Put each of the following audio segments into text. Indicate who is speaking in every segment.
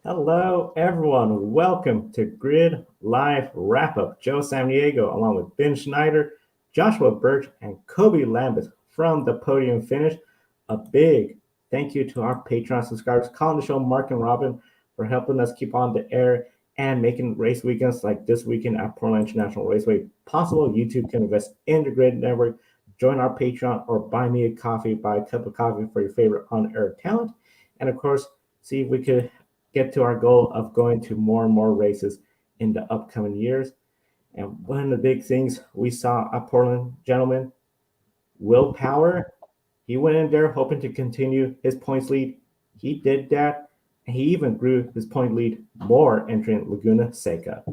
Speaker 1: Hello, everyone. Welcome to Grid Live Wrap Up. Joe Samniego, along with Ben Schneider, Joshua Birch, and Kobe Lambeth from the Podium Finish. A big thank you to our Patreon subscribers, calling the show Mark and Robin, for helping us keep on the air and making race weekends like this weekend at Portland International Raceway possible. YouTube can invest in the Grid Network. Join our Patreon or buy me a coffee, buy a cup of coffee for your favorite on-air talent. And of course, see if we could get to our goal of going to more and more races in the upcoming years. And one of the big things we saw at Portland, gentlemen, Will Power, he went in there hoping to continue his points lead. He did that. And he even grew his point lead more entering Laguna Seca.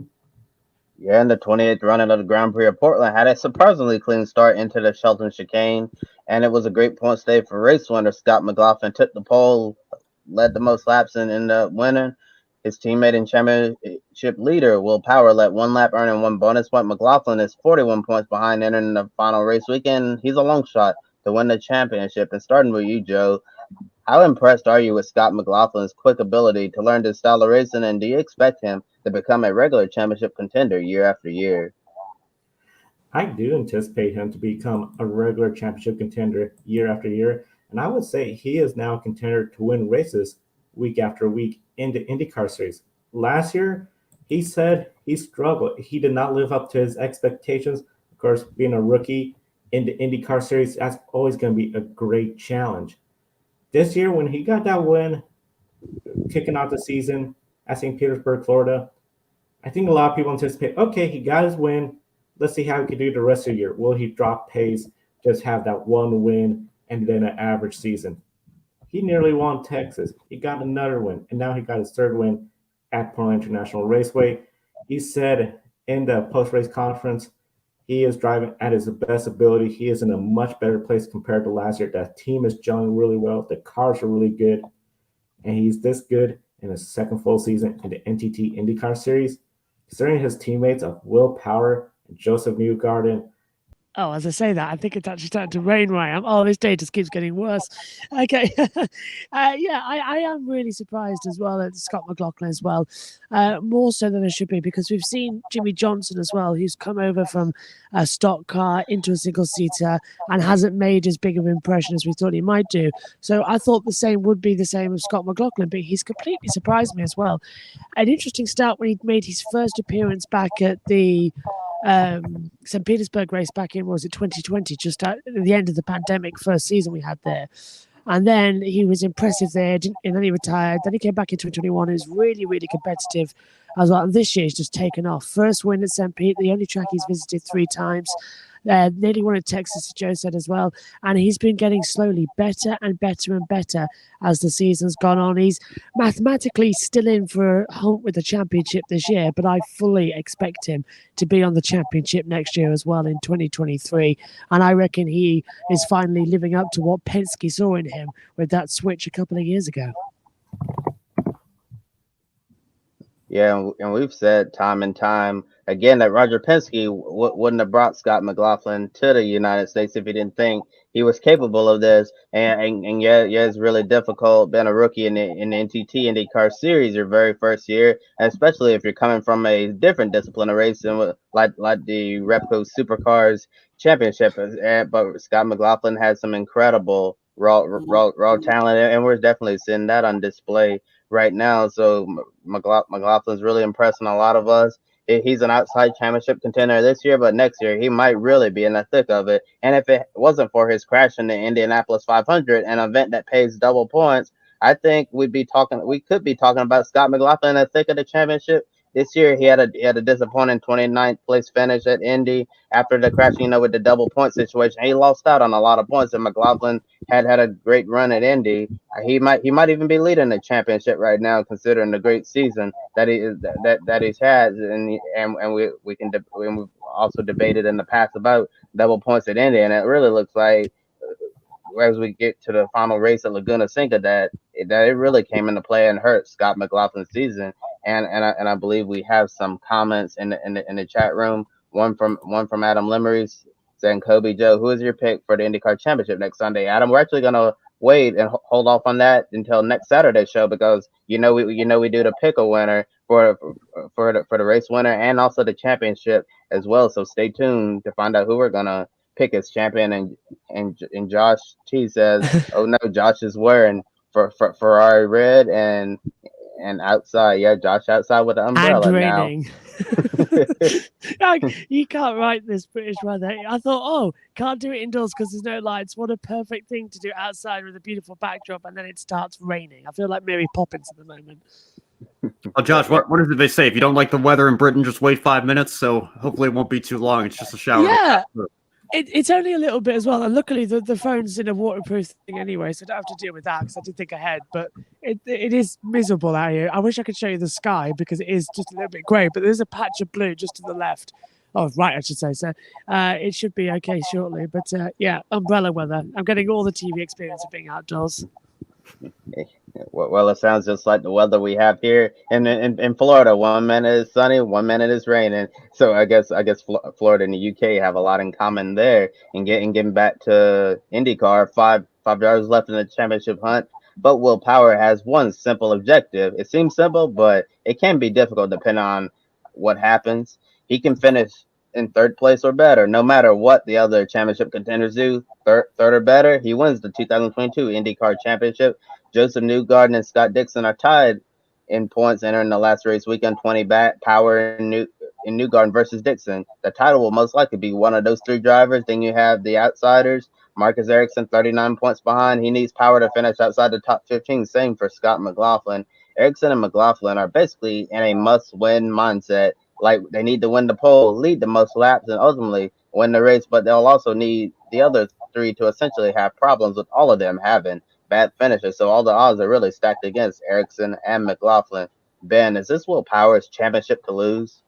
Speaker 2: Yeah, in the 28th running of the Grand Prix of Portland had a surprisingly clean start into the Shelton chicane, and it was a great point stay for race winner Scott McLaughlin. Took the pole, led the most laps, and ended up winning. His teammate and championship leader, Will Power, led one lap, earning one bonus point. McLaughlin is 41 points behind entering the final race weekend. He's a long shot to win the championship. And starting with you, Joe, how impressed are you with Scott McLaughlin's quick ability to learn this style of racing, and do you expect him to become a regular championship contender year after year?
Speaker 1: I do anticipate him to become a regular championship contender year after year. And I would say he is now a contender to win races week after week in the IndyCar series. Last year, he said he struggled. He did not live up to his expectations. Of course, being a rookie in the IndyCar series, that's always going to be a great challenge. This year, when he got that win, kicking off the season at St. Petersburg, Florida, I think a lot of people anticipate, okay, he got his win. Let's see how he can do the rest of the year. Will he drop pace, just have that one win, and then an average season? He nearly won Texas. He got another win, and now he got his third win at Portland International Raceway. He said in the post-race conference, he is driving at his best ability. He is in a much better place compared to last year. That team is gelling really well. The cars are really good, and he's this good in his second full season in the NTT IndyCar Series. Considering his teammates of Will Power and Joseph Newgarden.
Speaker 3: Oh, as I say that, I think it's actually starting to rain where I am. Oh, this day just keeps getting worse. Okay. Yeah, I am really surprised as well at Scott McLaughlin as well, more so than I should be, because we've seen Jimmy Johnson as well, who's come over from a stock car into a single-seater and hasn't made as big of an impression as we thought he might do. So I thought the same would be the same with Scott McLaughlin, but he's completely surprised me as well. An interesting start when he made his first appearance back at the St. Petersburg race back in, was it 2020, just at the end of the pandemic first season we had there. And then he was impressive there, and then he retired. Then he came back in 2021. It was really, really competitive as well. And this year he's just taken off. First win at St. Pete, the only track he's visited 3 times. Nearly won at Texas, as Joe said as well. And he's been getting slowly better and better and better as the season's gone on. He's mathematically still in for a hunt with the championship this year, but I fully expect him to be on the championship next year as well in 2023. And I reckon he is finally living up to what Penske saw in him with that switch a couple of years ago.
Speaker 2: Yeah, and we've said time and time again that Roger Penske wouldn't have brought Scott McLaughlin to the United States if he didn't think he was capable of this. And yeah, it's really difficult being a rookie in the NTT IndyCar Series your very first year, and especially if you're coming from a different discipline of racing, like the Repco Supercars Championship. But Scott McLaughlin has some incredible raw talent, and we're definitely seeing that on display right now. So McLaughlin's really impressing a lot of us. He's an outside championship contender this year, but next year he might really be in the thick of it. And if it wasn't for his crash in the Indianapolis 500, an event that pays double points, I think we could be talking about Scott McLaughlin in the thick of the championship. This year he had a disappointing 29th place finish at Indy after the crash, with the double point situation. He lost out on a lot of points, and McLaughlin had a great run at Indy. He might even be leading the championship right now, considering the great season that he's had. And we've also debated in the past about double points at Indy, and it really looks like as we get to the final race at Laguna Seca that it really came into play and hurt Scott McLaughlin's season. And I believe we have some comments in the chat room. One from Adam Limmery saying, Kobe, Joe, who is your pick for the IndyCar Championship next Sunday? Adam, we're actually gonna wait and hold off on that until next Saturday's show, because we do the Pecco winner for the race winner and also the championship as well. So stay tuned to find out who we're gonna pick as champion. And Josh T says, "Oh no, Josh is wearing for Ferrari red and outside. Yeah, Josh outside with the umbrella
Speaker 3: And
Speaker 2: now."
Speaker 3: raining. You can't write this British weather. I thought, can't do it indoors because there's no lights. What a perfect thing to do outside with a beautiful backdrop, and then it starts raining. I feel like Mary Poppins at the moment.
Speaker 4: Well, Josh, what did they say? If you don't like the weather in Britain, just wait 5 minutes. So hopefully it won't be too long. It's just a shower.
Speaker 3: Yeah. It's only a little bit as well, and luckily the phone's in a waterproof thing anyway, so I don't have to deal with that because I did think ahead. But it is miserable out here. I wish I could show you the sky because it is just a little bit grey, but there's a patch of blue just to the left. Oh, right, I should say. So it should be okay shortly. But yeah, umbrella weather. I'm getting all the TV experience of being outdoors.
Speaker 2: Well, it sounds just like the weather we have here in Florida. 1 minute is sunny, 1 minute is raining. So I guess Florida and the UK have a lot in common there. And getting back to IndyCar, five drivers left in the championship hunt. But Will Power has one simple objective. It seems simple, but it can be difficult depending on what happens. He can finish in third place or better, no matter what the other championship contenders do. Third or better, he wins the 2022 IndyCar Championship. Joseph Newgarden and Scott Dixon are tied in points entering the last race weekend, 20 back. Power in Newgarden versus Dixon. The title will most likely be one of those three drivers. Then you have the outsiders. Marcus Ericsson, 39 points behind. He needs Power to finish outside the top 15. Same for Scott McLaughlin. Ericsson and McLaughlin are basically in a must-win mindset. Like, they need to win the pole, lead the most laps, and ultimately win the race. But they'll also need the other three to essentially have problems with all of them having bad finishes. So all the odds are really stacked against Ericsson and McLaughlin. Ben, is this Will Power's championship to lose?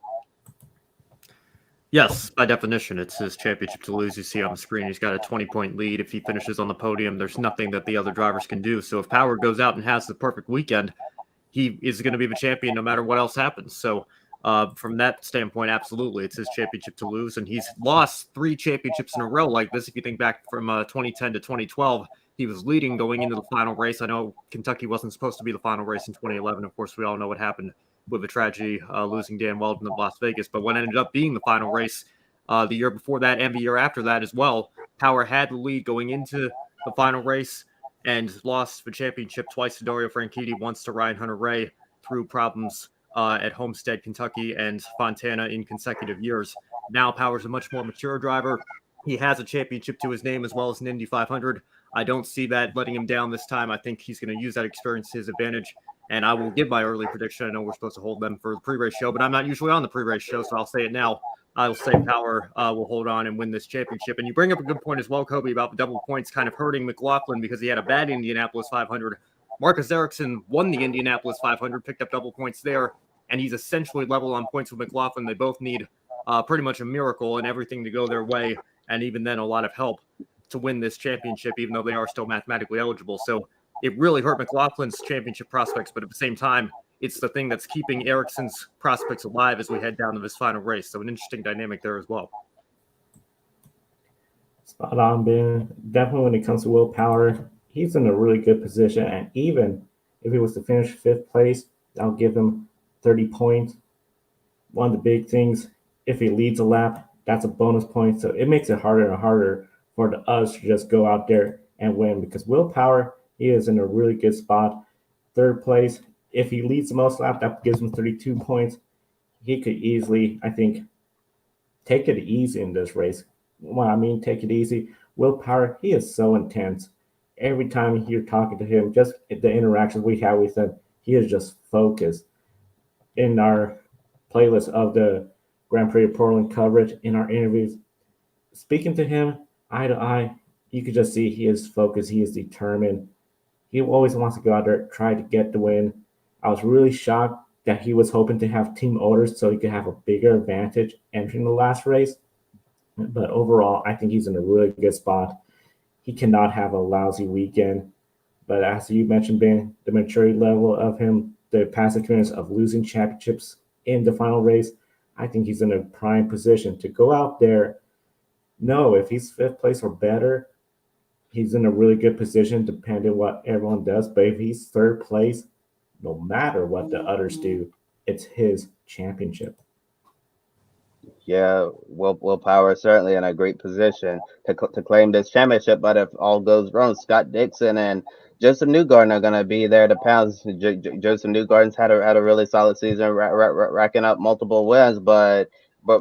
Speaker 4: Yes, by definition, it's his championship to lose. You see on the screen, he's got a 20-point lead. If he finishes on the podium, there's nothing that the other drivers can do. So if Power goes out and has the perfect weekend, he is going to be the champion no matter what else happens. So from that standpoint, absolutely, it's his championship to lose. And he's lost 3 championships in a row like this. If you think back from 2010 to 2012, he was leading going into the final race. I know Kentucky wasn't supposed to be the final race in 2011. Of course, we all know what happened with the tragedy, losing Dan Weldon at Las Vegas. But what ended up being the final race the year before that and the year after that as well, Power had the lead going into the final race and lost the championship twice to Dario Franchitti, once to Ryan Hunter-Reay through problems at Homestead, Kentucky, and Fontana in consecutive years. Now Power's a much more mature driver. He has a championship to his name as well as an Indy 500. I don't see that letting him down this time. I think he's going to use that experience to his advantage. And I will give my early prediction. I know we're supposed to hold them for the pre-race show, but I'm not usually on the pre-race show, so I'll say it now. I will say Power will hold on and win this championship. And you bring up a good point as well, Kobe, about the double points kind of hurting McLaughlin because he had a bad Indianapolis 500. Marcus Ericsson won the Indianapolis 500, picked up double points there, and he's essentially level on points with McLaughlin. They both need pretty much a miracle and everything to go their way, and even then a lot of help to win this championship, even though they are still mathematically eligible. So it really hurt McLaughlin's championship prospects, but at the same time, it's the thing that's keeping Ericsson's prospects alive as we head down to this final race. So an interesting dynamic there as well.
Speaker 1: Spot on, Ben. Definitely when it comes to Will Power, he's in a really good position. And even if he was to finish 5th place, I'll give him 30 points. One of the big things, if he leads a lap, that's a bonus point. So it makes it harder and harder for us to just go out there and win, because Will Power, he is in a really good spot. 3rd place, if he leads the most laps, that gives him 32 points. He could easily, I think, take it easy in this race. Well, I mean, take it easy. Will Power, he is so intense. Every time you're talking to him, just the interactions we have with him, he is just focused. In our playlist of the Grand Prix of Portland coverage, in our interviews, speaking to him eye to eye, you could just see he is focused, he is determined. He always wants to go out there, try to get the win. I was really shocked that he was hoping to have team orders so he could have a bigger advantage entering the last race. But overall, I think he's in a really good spot. He cannot have a lousy weekend. But as you mentioned, Ben, the maturity level of him, the past experience of losing championships in the final race, I think he's in a prime position to go out there. No, if he's 5th place or better, he's in a really good position depending what everyone does. But if he's third place, no matter what the others do, it's his championship.
Speaker 2: Yeah, Will Power is certainly in a great position to claim this championship. But if all goes wrong, Scott Dixon and Joseph Newgarden are going to be there to pounce. Joseph Newgarden's had a really solid season, racking up multiple wins, but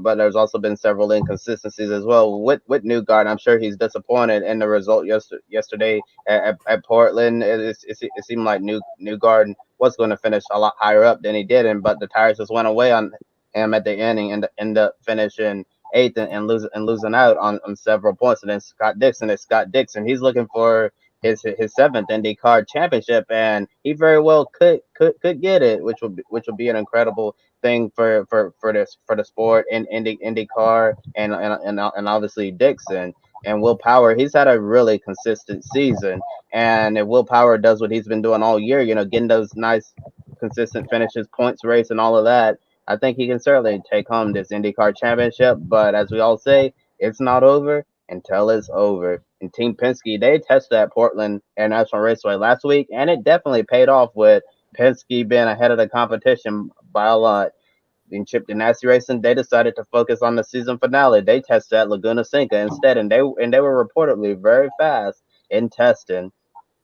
Speaker 2: there's also been several inconsistencies as well with Newgarden. I'm sure he's disappointed in the result yesterday at Portland. It seemed like Newgarden was going to finish a lot higher up than he did, but the tires just went away on him at the ending and end up finishing eighth and losing out on several points. And then Scott Dixon. He's looking for his seventh IndyCar championship, and he very well could get it, which would be an incredible thing for the sport in IndyCar and obviously Dixon. And Will Power, he's had a really consistent season, and if Will Power does what he's been doing all year, getting those nice consistent finishes, points race, and all of that, I think he can certainly take home this IndyCar championship. But as we all say, it's not over until it's over. And Team Penske, they tested at Portland International Raceway last week, and it definitely paid off with Penske being ahead of the competition by a lot. In Chip Ganassi Racing, they decided to focus on the season finale. They tested at Laguna Seca instead, and they were reportedly very fast in testing.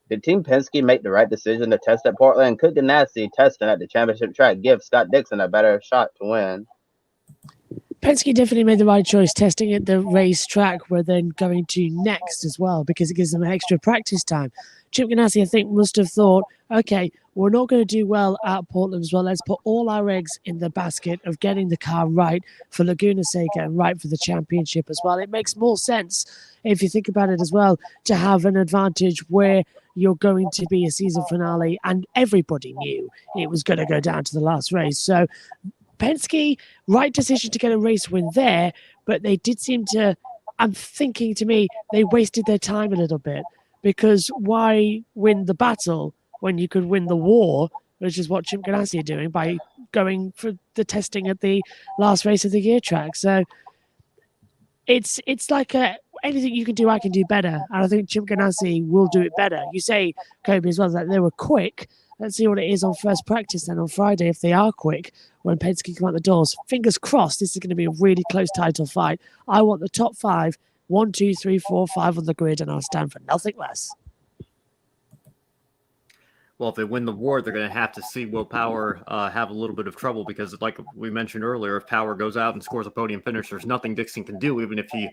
Speaker 2: Did Team Penske make the right decision to test at Portland? Could Ganassi testing at the championship track give Scott Dixon a better shot to win?
Speaker 3: Penske definitely made the right choice testing at the racetrack where they're going to next as well, because it gives them extra practice time. Chip Ganassi, I think, must have thought, okay, we're not going to do well at Portland as well. Let's put all our eggs in the basket of getting the car right for Laguna Seca and right for the championship as well. It makes more sense, if you think about it as well, to have an advantage where you're going to be a season finale, and everybody knew it was going to go down to the last race. So Penske, right decision to get a race win there, but they did seem to, I'm thinking to me, they wasted their time a little bit, because why win the battle when you could win the war, which is what Chip Ganassi are doing by going for the testing at the last race of the year track. So it's like anything you can do, I can do better. And I think Chip Ganassi will do it better. You say, Kobe, as well, that they were quick. Let's see what it is on first practice then on Friday, if they are quick when Penske come out the doors. Fingers crossed, this is going to be a really close title fight. I want the top 5, 1, 2, 3, 4, 5 on the grid, and I'll stand for nothing less.
Speaker 4: Well, if they win the war, they're going to have to see Will Power have a little bit of trouble, because like we mentioned earlier, if Power goes out and scores a podium finish, there's nothing Dixon can do, even if he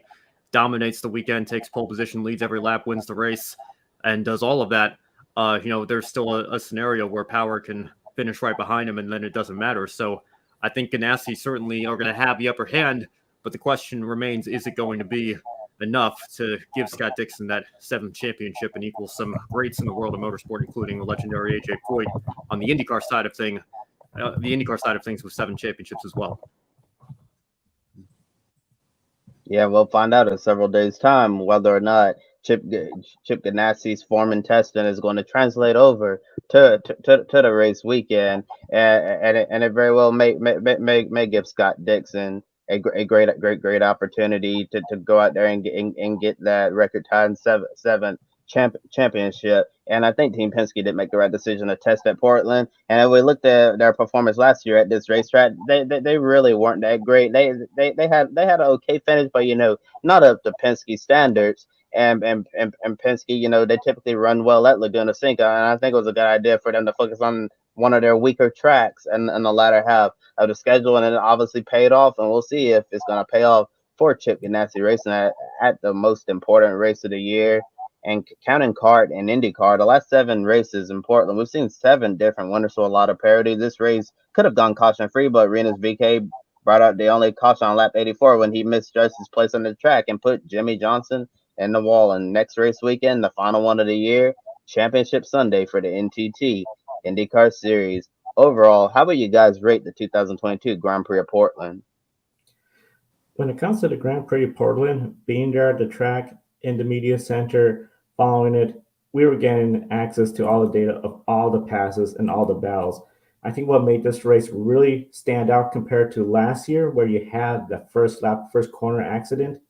Speaker 4: dominates the weekend, takes pole position, leads every lap, wins the race, and does all of that. There's still a scenario where Power can finish right behind him, and then it doesn't matter. So I think Ganassi certainly are going to have the upper hand, but the question remains, is it going to be enough to give Scott Dixon that 7th championship and equal some greats in the world of motorsport, including the legendary AJ Foyt on the IndyCar side of things with 7 championships as well.
Speaker 2: Yeah, we'll find out in several days' time whether or not Chip Ganassi's form and testing is going to translate over to the race weekend, and it very well may give Scott Dixon a great opportunity to go out there and get that record time 7th championship. And I think Team Penske did make the right decision to test at Portland. And if we looked at their performance last year at this racetrack, they really weren't that great. They had an okay finish, but not up to Penske standards. And Penske, they typically run well at Laguna Seca, and I think it was a good idea for them to focus on one of their weaker tracks in the latter half of the schedule, and it obviously paid off. And we'll see if it's going to pay off for Chip Ganassi Racing at the most important race of the year. And counting kart and IndyCar, the last 7 races in Portland, we've seen 7 different winners, so a lot of parity. This race could have gone caution-free, but Renus VK brought out the only caution on lap 84 when he misjudged his place on the track and put Jimmy Johnson in the wall. And next race weekend, the final one of the year, Championship Sunday for the NTT IndyCar Series. Overall, how about you guys rate the 2022 Grand Prix of Portland?
Speaker 1: When it comes to the Grand Prix of Portland, being there at the track, in the media center, following it, we were getting access to all the data of all the passes and all the battles. I think what made this race really stand out compared to last year, where you had the first lap, first corner accident,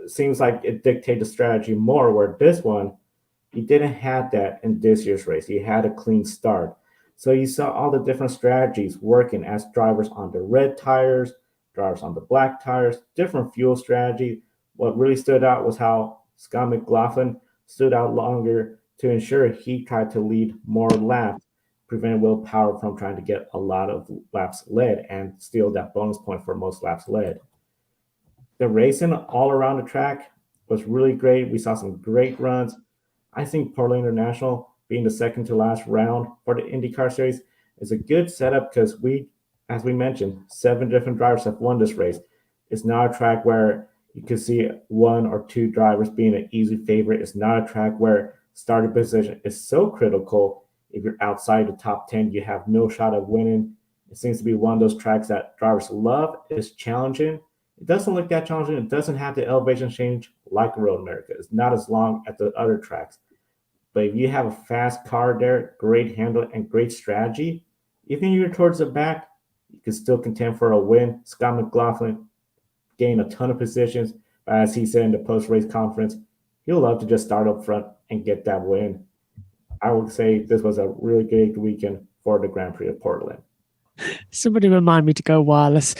Speaker 1: seems like it dictated the strategy more. Where this one, he didn't have that in this year's race. He had a clean start. So you saw all the different strategies working as drivers on the red tires, drivers on the black tires, different fuel strategy. What really stood out was how Scott McLaughlin stood out longer to ensure he tried to lead more laps, prevent Will Power from trying to get a lot of laps led and steal that bonus point for most laps led. The racing all around the track was really great. We saw some great runs. I think Portland International being the second to last round for the IndyCar series is a good setup because as we mentioned, 7 different drivers have won this race. It's not a track where you could see 1 or 2 drivers being an easy favorite. It's not a track where starting position is so critical. If you're outside the top 10, you have no shot of winning. It seems to be one of those tracks that drivers love. It's challenging. It doesn't look that challenging. It doesn't have the elevation change like Road America. It's not as long as the other tracks. But if you have a fast car there, great handle, and great strategy, even if you're towards the back, you can still contend for a win. Scott McLaughlin gained a ton of positions. But as he said in the post-race conference, he'll love to just start up front and get that win. I would say this was a really good weekend for the Grand Prix of Portland.
Speaker 3: Somebody remind me to go wireless.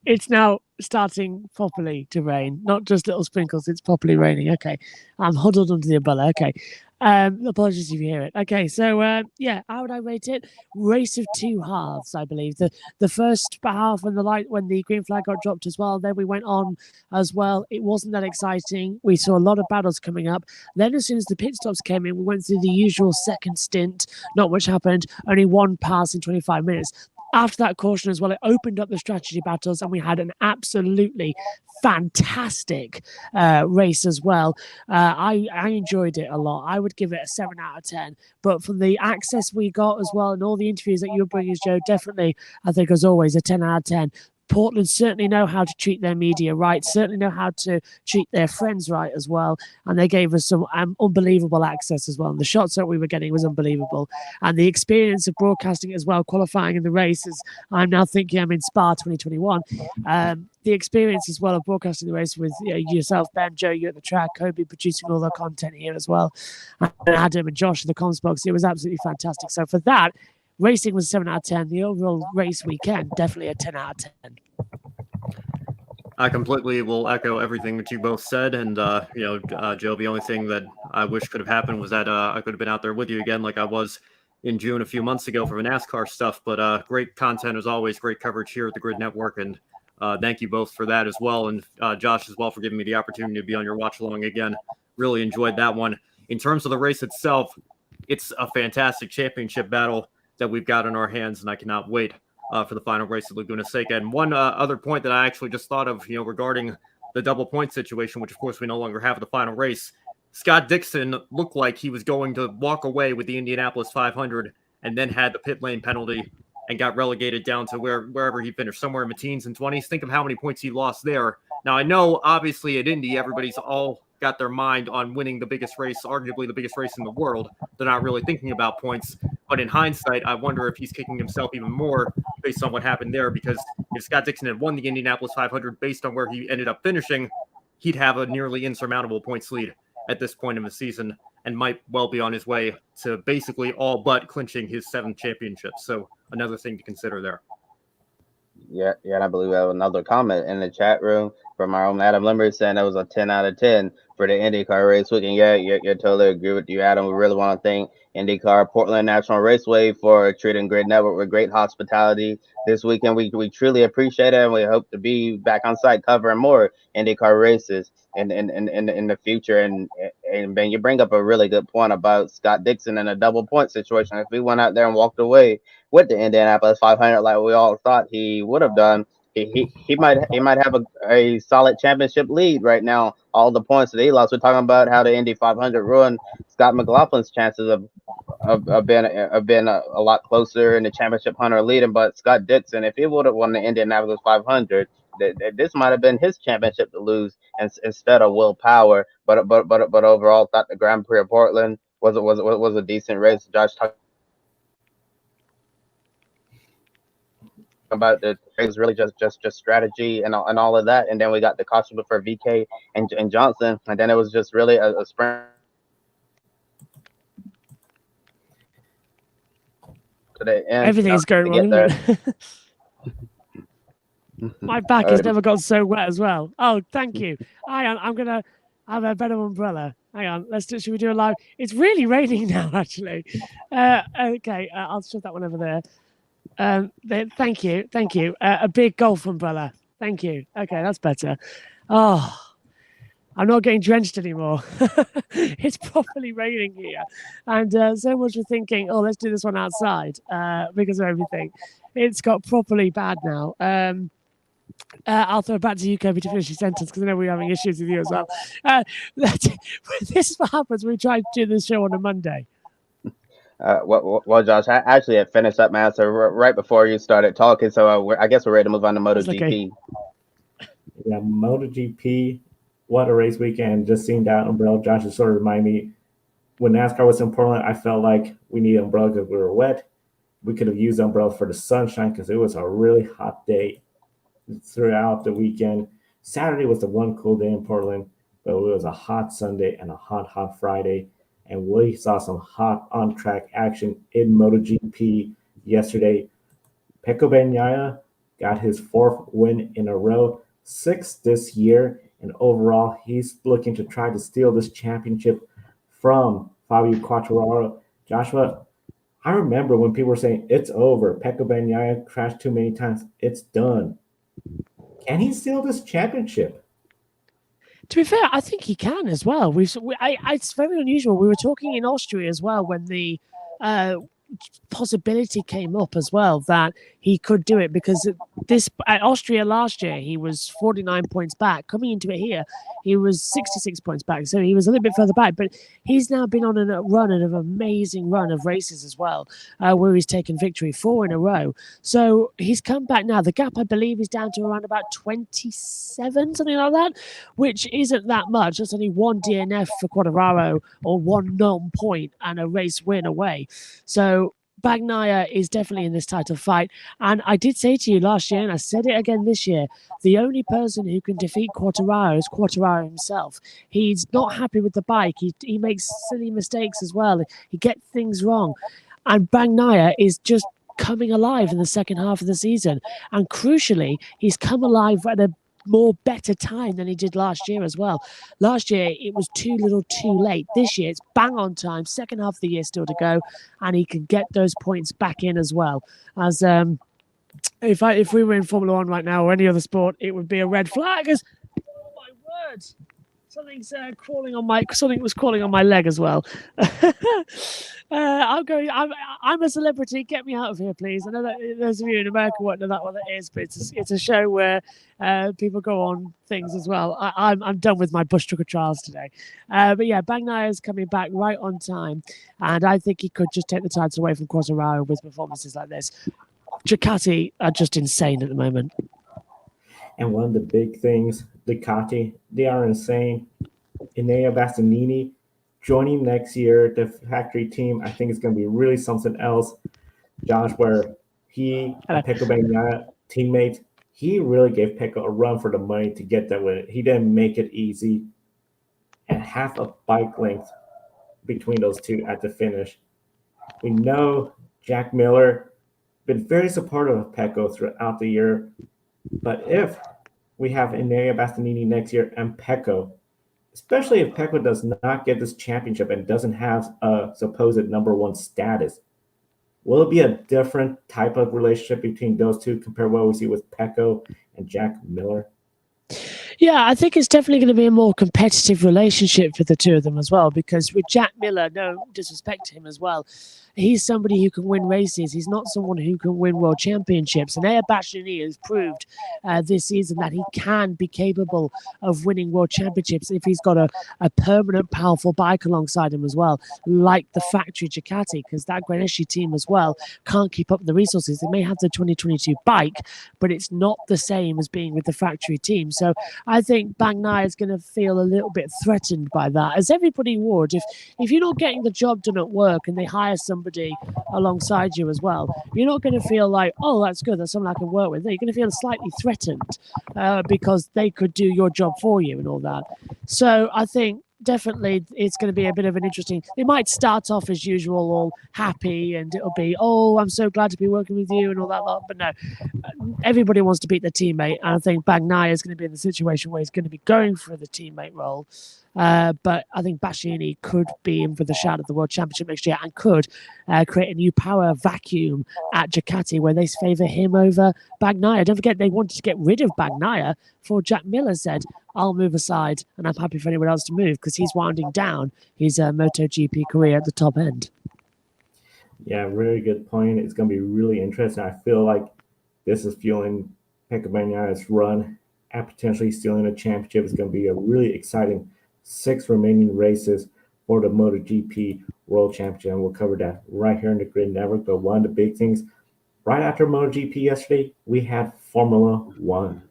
Speaker 3: It's now starting properly to rain, not just little sprinkles. It's properly raining. Okay, I'm huddled under the umbrella. Okay, apologies if you hear it. Okay, so yeah, how would I rate it? Race of 2 halves, I believe. The first half and the light when the green flag got dropped as well. Then we went on as well. It wasn't that exciting. We saw a lot of battles coming up. Then as soon as the pit stops came in, we went through the usual second stint. Not much happened. Only 1 pass in 25 minutes. After that caution as well, it opened up the strategy battles and we had an absolutely fantastic race as well. I enjoyed it a lot. I would give it a 7 out of 10. But from the access we got as well and all the interviews that you were bringing, Joe, definitely, I think, as always, a 10 out of 10. Portland certainly know how to treat their media right, certainly know how to treat their friends right as well. And they gave us some unbelievable access as well. And the shots that we were getting was unbelievable. And the experience of broadcasting as well, qualifying in the races. I'm now thinking I'm in Spa 2021. The experience as well of broadcasting the race with yourself, Ben, Joe, you at the track, Kobe producing all the content here as well, and Adam and Josh in the comms box. It was absolutely fantastic. So for that, racing was 7 out of 10. The overall race weekend, definitely a 10 out of 10.
Speaker 4: I completely will echo everything that you both said. And, Joe, the only thing that I wish could have happened was that I could have been out there with you again like I was in June a few months ago for the NASCAR stuff. But great content as always, great coverage here at the Grid Network. And thank you both for that as well. And Josh as well for giving me the opportunity to be on your watch along again. Really enjoyed that one. In terms of the race itself, it's a fantastic championship battle that we've got in our hands, and I cannot wait for the final race at Laguna Seca. And one other point that I actually just thought of, regarding the double point situation, which of course we no longer have at the final race. Scott Dixon looked like he was going to walk away with the Indianapolis 500 and then had the pit lane penalty and got relegated down to wherever he finished, somewhere in the teens and 20s. Think of how many points he lost there. Now, I know, obviously, at Indy, everybody's all got their mind on winning the biggest race, arguably the biggest race in the world. They're not really thinking about points. But in hindsight, I wonder if he's kicking himself even more based on what happened there, because if Scott Dixon had won the Indianapolis 500 based on where he ended up finishing, he'd have a nearly insurmountable points lead at this point in the season and might well be on his way to basically all but clinching his 7th championship. So another thing to consider there.
Speaker 2: Yeah, and I believe we have another comment in the chat room from our own Adam Limber saying that was a 10 out of 10 for the IndyCar race weekend. Yeah, you totally agree with you, Adam. We really want to thank IndyCar Portland National Raceway for treating Grid Network with great hospitality this weekend. We truly appreciate it, and we hope to be back on site covering more IndyCar races in the future. And Ben, you bring up a really good point about Scott Dixon and a double point situation. If he went out there and walked away with the Indianapolis 500 like we all thought he would have done, he might have a solid championship lead right now. All the points that he lost. We're talking about how the Indy 500 ruined Scott McLaughlin's chances of being a lot closer in the championship hunter leading. But Scott Dixon, if he would have won the Indianapolis 500, this might have been his championship to lose instead of Will Power. But overall, thought the Grand Prix of Portland was a decent race. Josh, about it was really just strategy and all of that, and then we got the caution for VK and Johnson, and then it was just really a sprint to the end.
Speaker 3: Everything's going
Speaker 2: to
Speaker 3: wrong,
Speaker 2: get
Speaker 3: isn't it? My back has never got so wet as well. Oh, thank you. Hang on, I'm gonna have a better umbrella. Hang on, should we do a live? It's really raining now, actually. Okay, I'll shove that one over there. Thank you. A big golf umbrella. Thank you. Okay, that's better. Oh, I'm not getting drenched anymore. It's properly raining here. And so much for thinking, oh, let's do this one outside because of everything. It's got properly bad now. I'll throw it back to you, Kobe, to finish your sentence because I know we're having issues with you as well. This is what happens when we try to do this show on a Monday.
Speaker 2: Well, Josh, I actually had finished up my answer right before you started talking, so I guess we're ready to move on to MotoGP.
Speaker 3: Okay.
Speaker 1: Yeah, MotoGP, what a race weekend. Just seeing that umbrella, Josh, it sort of reminded me when NASCAR was in Portland, I felt like we needed umbrella because we were wet. We could have used umbrella for the sunshine because it was a really hot day throughout the weekend. Saturday was the one cool day in Portland, but it was a hot Sunday and a hot Friday. And we saw some hot on-track action in MotoGP yesterday. Pecco Bagnaia got his 4th win in a row, 6th this year, and overall he's looking to try to steal this championship from Fabio Quartararo. Joshua, I remember when people were saying, it's over, Pecco Bagnaia crashed too many times, it's done. Can he steal this championship?
Speaker 3: To be fair, I think he can as well. It's very unusual. We were talking in Austria as well when the possibility came up as well that he could do it because at Austria last year he was 49 points back. Coming into it here, he was 66 points back, so he was a little bit further back. But he's now been on an amazing run of races as well, where he's taken victory 4 in a row. So he's come back now. The gap, I believe, is down to around about 27, something like that, which isn't that much. That's only 1 DNF for Quartararo or 1 non-point and a race win away. So Bagnaia is definitely in this title fight. And I did say to you last year, and I said it again this year, the only person who can defeat Quartararo is Quartararo himself. He's not happy with the bike. He makes silly mistakes as well. He gets things wrong. And Bagnaia is just coming alive in the second half of the season. And crucially, he's come alive at a better time than he did last year as well. Last year, it was too little too late. This year, it's bang on time. Second half of the year still to go, and he can get those points back in as well. As if we were in Formula One right now or any other sport, it would be a red flag. Oh my word! Something was crawling on my leg as well. I'm a celebrity. Get me out of here, please. I know that those of you in America won't know that what it is, but it's a show where people go on things as well. I'm done with my bush trucker trials today. But yeah, Bagnaia is coming back right on time, and I think he could just take the title away from Quartararo with performances like this. Ducati are just insane at the moment.
Speaker 1: And one of the big things, Ducati, they are insane. Enea Bastianini joining next year, the factory team, I think it's going to be really something else. Josh, where he and Pecco Bagnaia teammates, he really gave Pecco a run for the money to get that win. He didn't make it easy. And half a bike length between those two at the finish. We know Jack Miller been very supportive of Pecco throughout the year. But if we have Enea Bastianini next year and Pecco, especially if Pecco does not get this championship and doesn't have a supposed number 1 status, will it be a different type of relationship between those two compared to what we see with Pecco and Jack Miller?
Speaker 3: Yeah, I think it's definitely going to be a more competitive relationship for the two of them as well, because with Jack Miller, no disrespect to him as well, he's somebody who can win races. He's not someone who can win world championships. And Erik Jones has proved this season that he can be capable of winning world championships if he's got a permanent, powerful bike alongside him as well, like the factory Ducati, because that Gretzen team as well can't keep up with the resources. They may have the 2022 bike, but it's not the same as being with the factory team. So I think Bagnaia is going to feel a little bit threatened by that, as everybody would. If you're not getting the job done at work and they hire somebody alongside you as well, you're not going to feel like, oh, that's good, that's someone I can work with. No, you're going to feel slightly threatened because they could do your job for you and all that. So I think definitely it's going to be a bit of an interesting. They might start off as usual, all happy, and it'll be, oh, I'm so glad to be working with you and all that lot. But no, everybody wants to beat their teammate. And I think Bagnaia is going to be in the situation where he's going to be going for the teammate role. But I think Bastianini could be in for the shout at the World Championship next year and could create a new power vacuum at Ducati where they favour him over Bagnaia. Don't forget, they wanted to get rid of Bagnaia before Jack Miller said, I'll move aside and I'm happy for anyone else to move because he's winding down his MotoGP career at the top end.
Speaker 1: Yeah, really good point. It's going to be really interesting. I feel like this is fueling Pecco Bagnaia's run at potentially stealing a championship. It's going to be a really exciting 6 remaining races for the MotoGP World Championship. And we'll cover that right here in the Grid Network. But one of the big things, right after MotoGP yesterday, we had Formula One.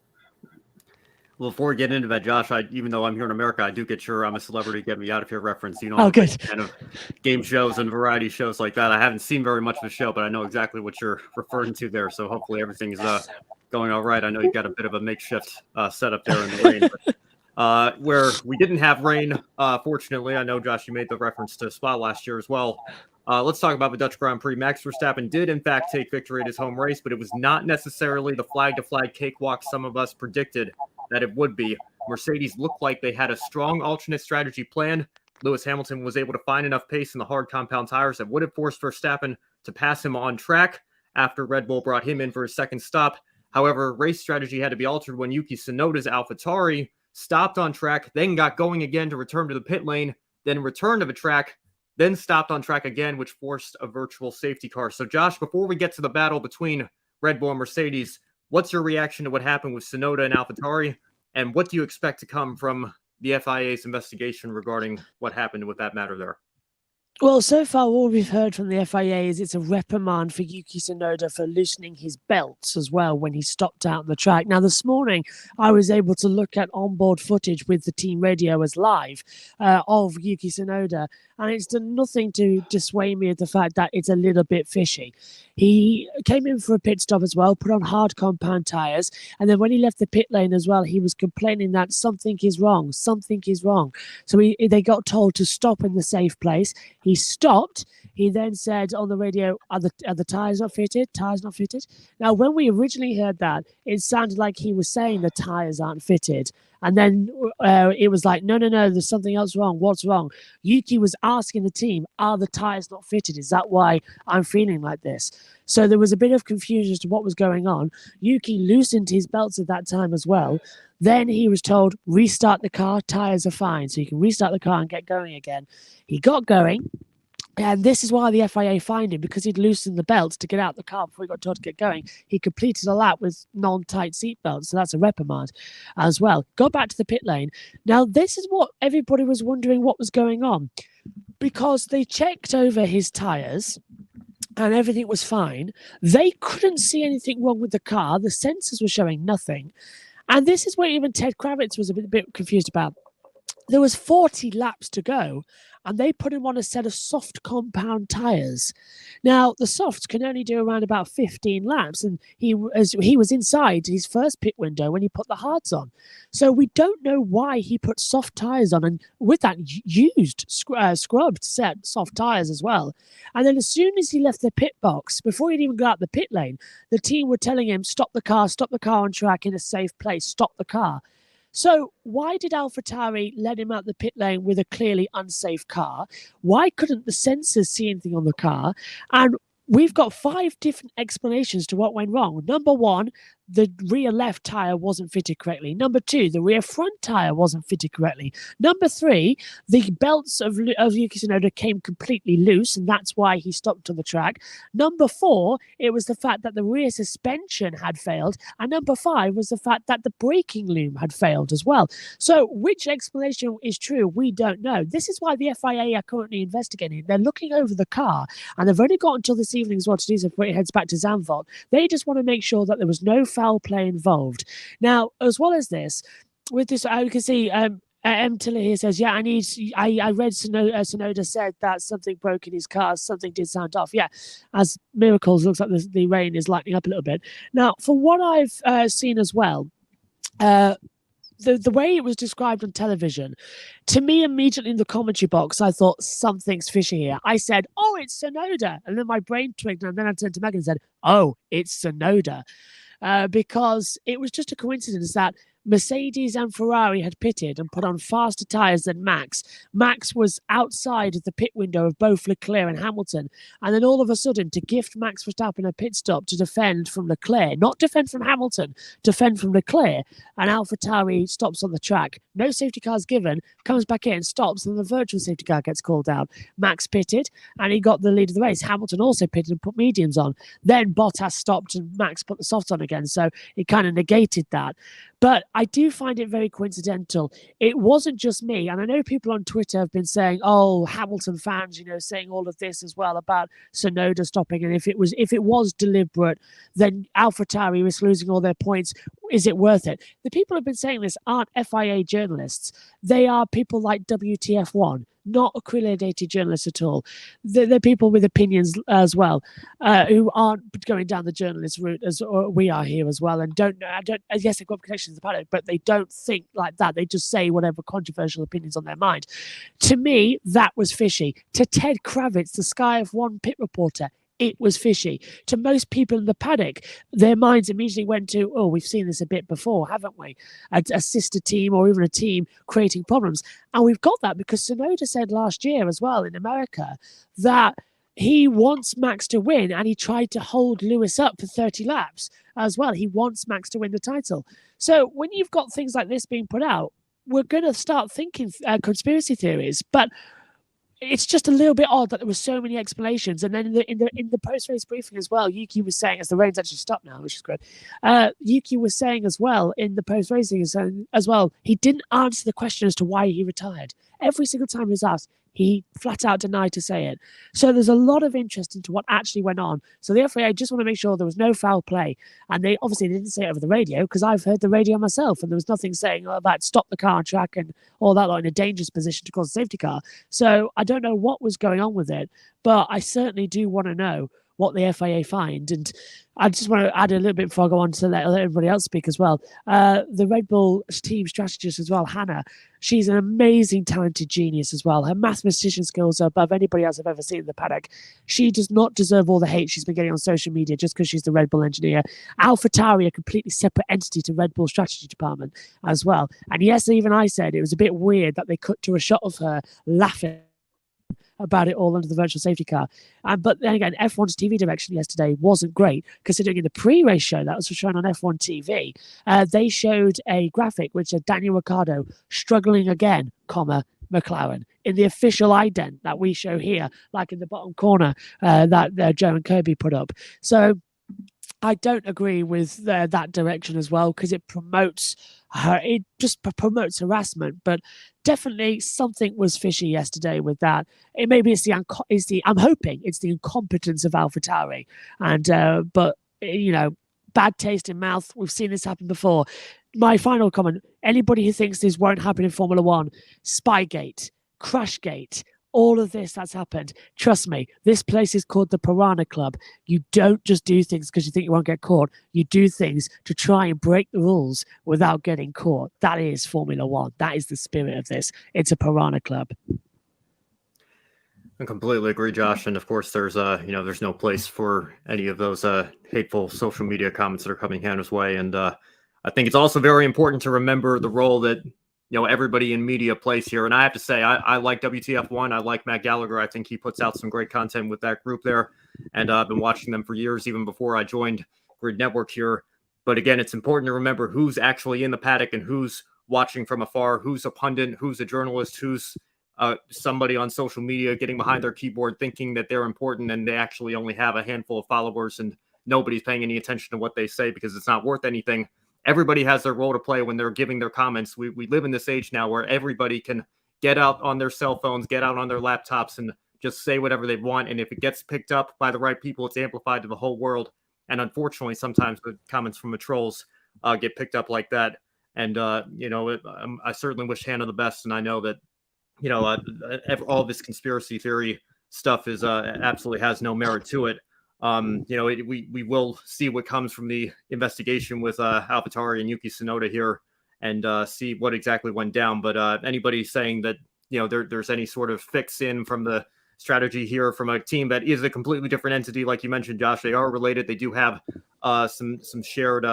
Speaker 4: Well, before we get into that, Josh, even though I'm here in America, I do get your I'm a celebrity, get me out of here reference. You know,
Speaker 3: I'm good.
Speaker 4: Kind of game shows and variety shows like that. I haven't seen very much of the show, but I know exactly what you're referring to there. So hopefully everything is going all right. I know you've got a bit of a makeshift setup there in the rain. But, where we didn't have rain, fortunately, I know, Josh, you made the reference to Spa last year as well. Let's talk about the Dutch Grand Prix. Max Verstappen did, in fact, take victory at his home race, but it was not necessarily the flag-to-flag cakewalk some of us predicted that it would be. Mercedes looked like they had a strong alternate strategy plan. Lewis Hamilton was able to find enough pace in the hard compound tires that would have forced Verstappen to pass him on track after Red Bull brought him in for his second stop. However, race strategy had to be altered when Yuki Tsunoda's AphaTauri stopped on track, then got going again to return to the pit lane, then returned to the track, then stopped on track again, which forced a virtual safety car. So, Josh, before we get to the battle between Red Bull and Mercedes, what's your reaction to what happened with Tsunoda and AphaTauri, and what do you expect to come from the FIA's investigation regarding what happened with that matter there?
Speaker 3: Well, so far, all we've heard from the FIA is it's a reprimand for Yuki Tsunoda for loosening his belts as well when he stopped out on the track. Now, this morning, I was able to look at onboard footage with the team radio as live of Yuki Tsunoda, and it's done nothing to dissuade me of the fact that it's a little bit fishy. He came in for a pit stop as well, put on hard compound tyres, and then when he left the pit lane as well, he was complaining that something is wrong. So they got told to stop in the safe place. He stopped. He then said on the radio, are the tyres not fitted? Tyres not fitted? Now, when we originally heard that, it sounded like he was saying the tyres aren't fitted. And then it was like, no, there's something else wrong. What's wrong? Yuki was asking the team, are the tyres not fitted? Is that why I'm feeling like this? So there was a bit of confusion as to what was going on. Yuki loosened his belts at that time as well. Then he was told, restart the car, tyres are fine. So you can restart the car and get going again. He got going. And this is why the FIA fined him, because he'd loosened the belts to get out the car before he got told to get going. He completed a lap with non-tight seat belts, so that's a reprimand as well. Got back to the pit lane. Now, this is what everybody was wondering what was going on, because they checked over his tyres and everything was fine. They couldn't see anything wrong with the car. The sensors were showing nothing. And this is where even Ted Kravitz was a bit confused about. There was 40 laps to go, and they put him on a set of soft compound tyres. Now, the softs can only do around about 15 laps, and he was inside his first pit window when he put the hards on. So we don't know why he put soft tyres on, and with that used scrubbed set soft tyres as well. And then as soon as he left the pit box, before he'd even got out the pit lane, the team were telling him, stop the car on track in a safe place, stop the car. So why did AlphaTauri let him out the pit lane with a clearly unsafe car? Why couldn't the sensors see anything on the car? And we've got 5 different explanations to what went wrong. Number 1, the rear left tyre wasn't fitted correctly. Number 2, the rear front tyre wasn't fitted correctly. Number 3, the belts of Yuki Tsunoda came completely loose, and that's why he stopped on the track. Number 4, it was the fact that the rear suspension had failed. And number 5 was the fact that the braking loom had failed as well. So which explanation is true, we don't know. This is why the FIA are currently investigating. They're looking over the car, and they've only got until this evening as well to do so before it heads back to Zandvoort. They just want to make sure that there was no foul play involved. Now, as well as this, with this, I can see M. Tiller here says, yeah, I read Sonoda said that something broke in his car, something did sound off. Yeah, as miracles, looks like the rain is lightening up a little bit. Now, from what I've seen as well, the way it was described on television, to me, immediately in the commentary box, I thought something's fishy here. I said, oh, it's Sonoda. And then my brain twigged, and then I turned to Megan and said, oh, it's Sonoda. Because it was just a coincidence that Mercedes and Ferrari had pitted and put on faster tyres than Max. Max was outside of the pit window of both Leclerc and Hamilton. And then all of a sudden, to gift Max Verstappen a pit stop to defend from Leclerc, not defend from Hamilton, defend from Leclerc, and AlphaTauri stops on the track. No safety cars given, comes back in, stops, and the virtual safety car gets called out. Max pitted, and he got the lead of the race. Hamilton also pitted and put mediums on. Then Bottas stopped, and Max put the softs on again, so it kind of negated that. But I do find it very coincidental. It wasn't just me. And I know people on Twitter have been saying, oh, Hamilton fans, saying all of this as well about Sonoda stopping. And if it was deliberate, then AlphaTauri was losing all their points. Is it worth it? The people who have been saying this aren't FIA journalists. They are people like WTF1. Not accredited journalists at all. They're people with opinions as well, who aren't going down the journalist route as we are here as well, and yes, they've got connections about it, but they don't think like that. They just say whatever controversial opinions on their mind. To me, that was fishy. To Ted Kravitz, the Sky F1 pit reporter, it was fishy. To most people in the paddock, their minds immediately went to, oh, we've seen this a bit before, haven't we? A sister team or even a team creating problems. And we've got that because Sonoda said last year as well in America that he wants Max to win, and he tried to hold Lewis up for 30 laps as well. He wants Max to win the title. So when you've got things like this being put out, we're going to start thinking conspiracy theories. But it's just a little bit odd that there were so many explanations. And then in the post-race briefing as well, Yuki was saying, as the rain's actually stopped now, which is great, Yuki was saying as well in the post-racing as well, he didn't answer the question as to why he retired. Every single time he was asked, he flat out denied to say it. So there's a lot of interest into what actually went on. So the FIA just want to make sure there was no foul play. And they obviously didn't say it over the radio, because I've heard the radio myself, and there was nothing saying about stop the car on track and all that, like in a dangerous position to cause a safety car. So I don't know what was going on with it, but I certainly do want to know what the FIA find. And I just want to add a little bit before I go on to let everybody else speak as well. The Red Bull team strategist as well, Hannah, she's an amazing, talented genius as well. Her mathematician skills are above anybody else I've ever seen in the paddock. She does not deserve all the hate she's been getting on social media just because she's the Red Bull engineer. AlphaTauri, a completely separate entity to Red Bull strategy department as well. And yes, even I said it was a bit weird that they cut to a shot of her laughing about it all under the virtual safety car. But then again, F1's TV direction yesterday wasn't great, considering in the pre-race show that was shown on F1 TV, they showed a graphic which said Daniel Ricciardo struggling again, McLaren, in the official ident that we show here, like in the bottom corner that Joe and Kirby put up. So I don't agree with that direction as well, because it promotes it just promotes harassment. But definitely something was fishy yesterday with that. It maybe I'm hoping it's the incompetence of AlphaTauri, and but bad taste in mouth. We've seen this happen before. My final comment: anybody who thinks this won't happen in Formula One, Spygate, Crashgate, all of this that's happened, trust me, this place is called the Piranha Club. You don't just do things because you think you won't get caught. You do things to try and break the rules without getting caught. That is Formula One. That is the spirit of this. It's a Piranha Club.
Speaker 4: I completely agree, Josh. And of course, there's there's no place for any of those hateful social media comments that are coming Hannah's way. And I think it's also very important to remember the role that everybody in media plays here. And I have to say, I like WTF1. I like Matt Gallagher. I think he puts out some great content with that group there. And I've been watching them for years, even before I joined Grid Network here. But again, it's important to remember who's actually in the paddock and who's watching from afar, who's a pundit, who's a journalist, who's somebody on social media getting behind their keyboard thinking that they're important and they actually only have a handful of followers and nobody's paying any attention to what they say because it's not worth anything. Everybody has their role to play when they're giving their comments. We live in this age now where everybody can get out on their cell phones, get out on their laptops, and just say whatever they want. And if it gets picked up by the right people, it's amplified to the whole world. And unfortunately, sometimes the comments from the trolls get picked up like that. And, I certainly wish Hannah the best. And I know that, all this conspiracy theory stuff is absolutely has no merit to it. We will see what comes from the investigation with AphaTauri and Yuki Tsunoda here and see what exactly went down. But anybody saying that, there's any sort of fix in from the strategy here from a team that is a completely different entity, like you mentioned, Josh, they are related. They do have some shared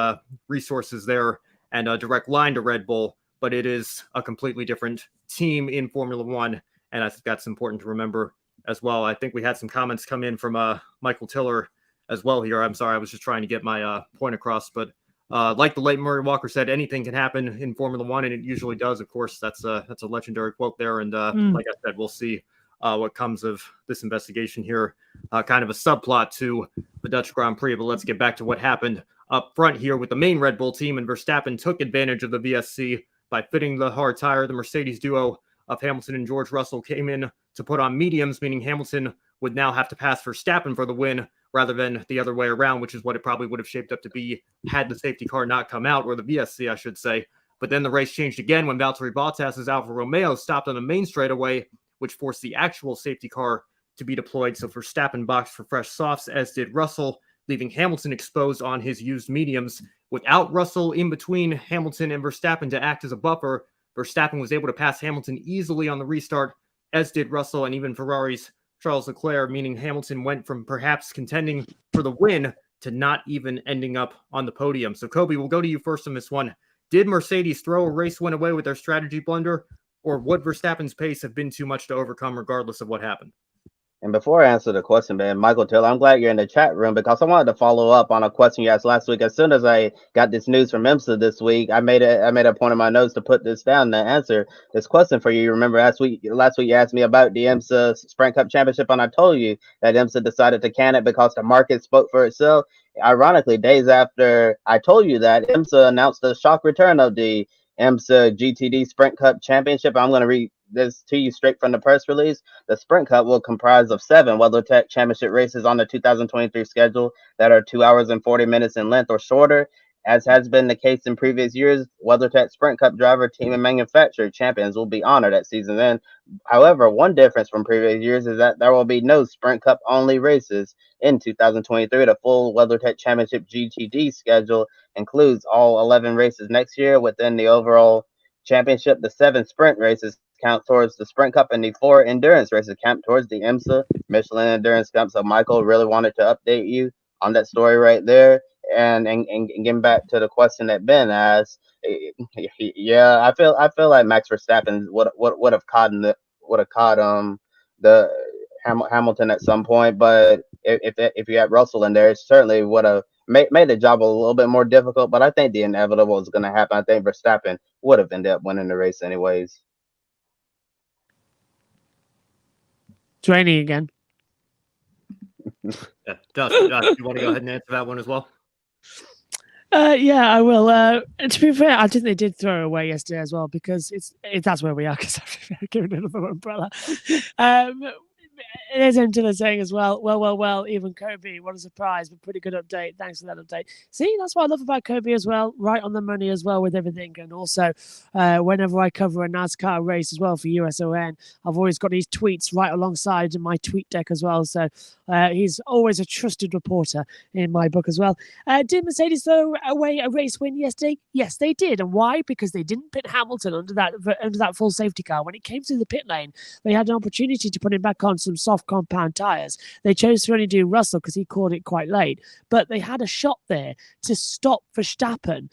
Speaker 4: resources there and a direct line to Red Bull, but it is a completely different team in Formula One. And I think that's important to remember as well. I think we had some comments come in from Michael Tiller as well here. I'm sorry, I was just trying to get my point across, but like the late Murray Walker said, anything can happen in Formula One, and it usually does. Of course, that's a legendary quote there. And like I said, we'll see what comes of this investigation here. Kind of a subplot to the Dutch Grand Prix, but let's get back to what happened up front here with the main Red Bull team. And Verstappen took advantage of the VSC by fitting the hard tire. The Mercedes duo of Hamilton and George Russell came in to put on mediums, meaning Hamilton would now have to pass Verstappen for the win rather than the other way around, which is what it probably would have shaped up to be had the safety car not come out, or the VSC, I should say. But then the race changed again when Valtteri Bottas's Alfa Romeo stopped on the main straightaway, which forced the actual safety car to be deployed. So Verstappen boxed for fresh softs, as did Russell, leaving Hamilton exposed on his used mediums. Without Russell in between Hamilton and Verstappen to act as a buffer, Verstappen was able to pass Hamilton easily on the restart, as did Russell and even Ferrari's Charles Leclerc, meaning Hamilton went from perhaps contending for the win to not even ending up on the podium. So, Kobe, we'll go to you first on this one. Did Mercedes throw a race win away with their strategy blunder, or would Verstappen's pace have been too much to overcome regardless of what happened?
Speaker 2: And before I answer the question, man, Michael Taylor, I'm glad you're in the chat room because I wanted to follow up on a question you asked last week. As soon as I got this news from IMSA this week, I made a point in my notes to put this down to answer this question for you. You remember last week you asked me about the IMSA Sprint Cup Championship, and I told you that IMSA decided to can it because the market spoke for itself. Ironically, days after I told you that, IMSA announced the shock return of the IMSA GTD Sprint Cup Championship. I'm going to read this to you straight from the press release. The Sprint Cup will comprise of 7 WeatherTech Championship races on the 2023 schedule that are 2 hours and 40 minutes in length or shorter. As has been the case in previous years, WeatherTech Sprint Cup driver, team, and manufacturer champions will be honored at season's end. However, one difference from previous years is that there will be no Sprint Cup only races in 2023. The full WeatherTech Championship GTD schedule includes all 11 races next year. Within the overall championship, the 7 sprint races count towards the Sprint Cup, and the 4 endurance races count towards the IMSA Michelin Endurance Cup. So Michael really wanted to update you on that story right there. And getting back to the question that Ben asked, yeah, I feel like Max Verstappen would have caught the Hamilton at some point, but if you had Russell in there, it certainly would have made the job a little bit more difficult. But I think the inevitable is going to happen. I think Verstappen would have ended up winning the race anyways.
Speaker 3: It's raining again.
Speaker 4: Yeah, Josh, you want to go ahead and answer that one as well?
Speaker 3: Yeah, I will. And to be fair, I think they did throw it away yesterday as well because that's where we are because I've given another umbrella. There's Angela saying as well, even Kobe, what a surprise, but pretty good update. Thanks for that update. See, that's what I love about Kobe as well, right on the money as well with everything. And also, whenever I cover a NASCAR race as well for USON, I've always got his tweets right alongside my tweet deck as well. So he's always a trusted reporter in my book as well. Did Mercedes throw away a race win yesterday? Yes, they did. And why? Because they didn't pit Hamilton under that full safety car. When it came to the pit lane, they had an opportunity to put him back on some soft compound tires. They chose to only do Russell because he caught it quite late, but they had a shot there to stop Verstappen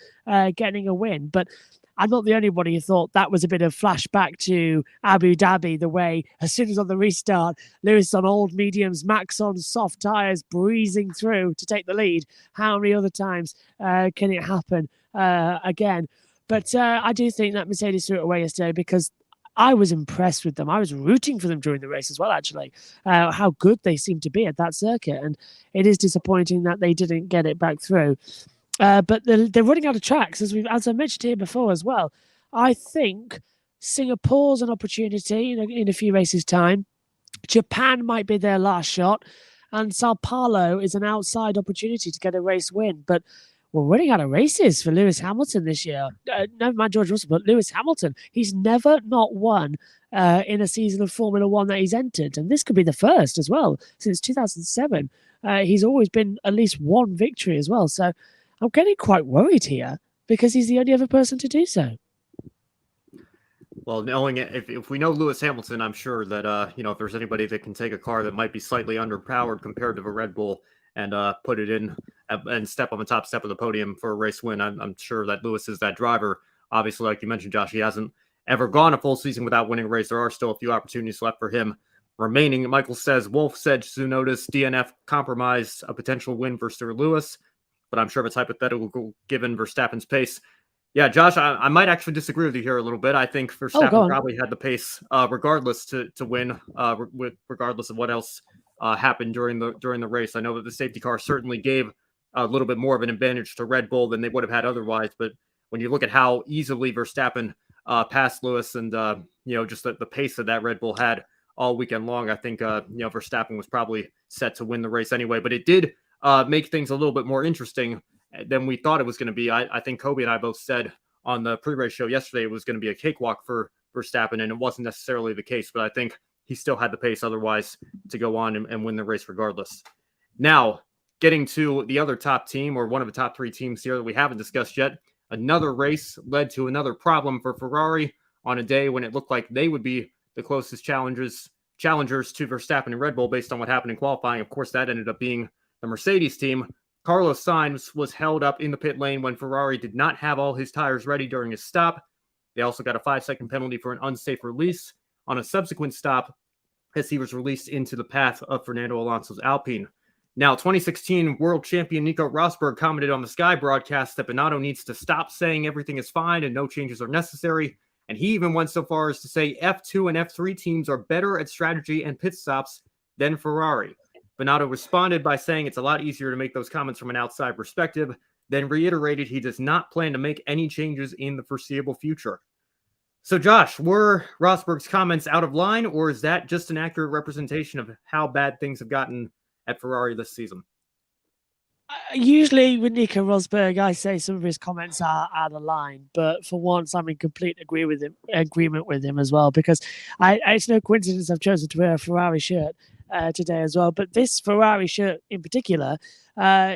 Speaker 3: getting a win. But I'm not the only one who thought that was a bit of flashback to Abu Dhabi, the way as soon as on the restart, Lewis on old mediums, Max on soft tires, breezing through to take the lead. How many other times can it happen again? But I do think that Mercedes threw it away yesterday because I was impressed with them. I was rooting for them during the race as well, actually, how good they seemed to be at that circuit. And it is disappointing that they didn't get it back through. But they're running out of tracks, as I mentioned here before as well. I think Singapore's an opportunity in a few races' time. Japan might be their last shot. And Sao Paulo is an outside opportunity to get a race win. But we're running out of races for Lewis Hamilton this year. Never mind George Russell, but Lewis Hamilton. He's never not won in a season of Formula One that he's entered. And this could be the first as well since 2007. He's always been at least one victory as well. So I'm getting quite worried here because he's the only other person to do so.
Speaker 4: Well, knowing it, if we know Lewis Hamilton, I'm sure that if there's anybody that can take a car that might be slightly underpowered compared to a Red Bull and put it in and step on the top step of the podium for a race win, I'm sure that Lewis is that driver. Obviously, like you mentioned, Josh, he hasn't ever gone a full season without winning a race. There are still a few opportunities left for him remaining. Michael says Wolf said Tsunoda's DNF compromised a potential win for Sir Lewis, but I'm sure it's hypothetical given Verstappen's pace. Yeah, Josh, I might actually disagree with you here a little bit. I think Verstappen probably had the pace, regardless to win, regardless of what else happened during the race. I know that the safety car certainly gave a little bit more of an advantage to Red Bull than they would have had otherwise. But when you look at how easily Verstappen passed Lewis and just the pace that Red Bull had all weekend long, I think Verstappen was probably set to win the race anyway. But it did make things a little bit more interesting than we thought it was going to be. I think Kobe and I both said on the pre-race show yesterday it was going to be a cakewalk for Verstappen, and it wasn't necessarily the case, but I think he still had the pace otherwise to go on and win the race regardless. Now, getting to the other top team, or one of the top three teams here that we haven't discussed yet, another race led to another problem for Ferrari on a day when it looked like they would be the closest challengers to Verstappen and Red Bull based on what happened in qualifying. Of course, that ended up being the Mercedes team. Carlos Sainz was held up in the pit lane when Ferrari did not have all his tires ready during his stop. They also got a 5-second penalty for an unsafe release on a subsequent stop as he was released into the path of Fernando Alonso's Alpine. Now, 2016 world champion Nico Rosberg commented on the Sky broadcast that Binotto needs to stop saying everything is fine and no changes are necessary. And he even went so far as to say F2 and F3 teams are better at strategy and pit stops than Ferrari. Binotto responded by saying it's a lot easier to make those comments from an outside perspective, then reiterated he does not plan to make any changes in the foreseeable future. So, Josh, were Rosberg's comments out of line, or is that just an accurate representation of how bad things have gotten at Ferrari this season?
Speaker 3: Usually with Nico Rosberg, I say some of his comments are out of line, but for once, I'm in complete agreement with him as well, because it's no coincidence I've chosen to wear a Ferrari shirt today as well. But this Ferrari shirt in particular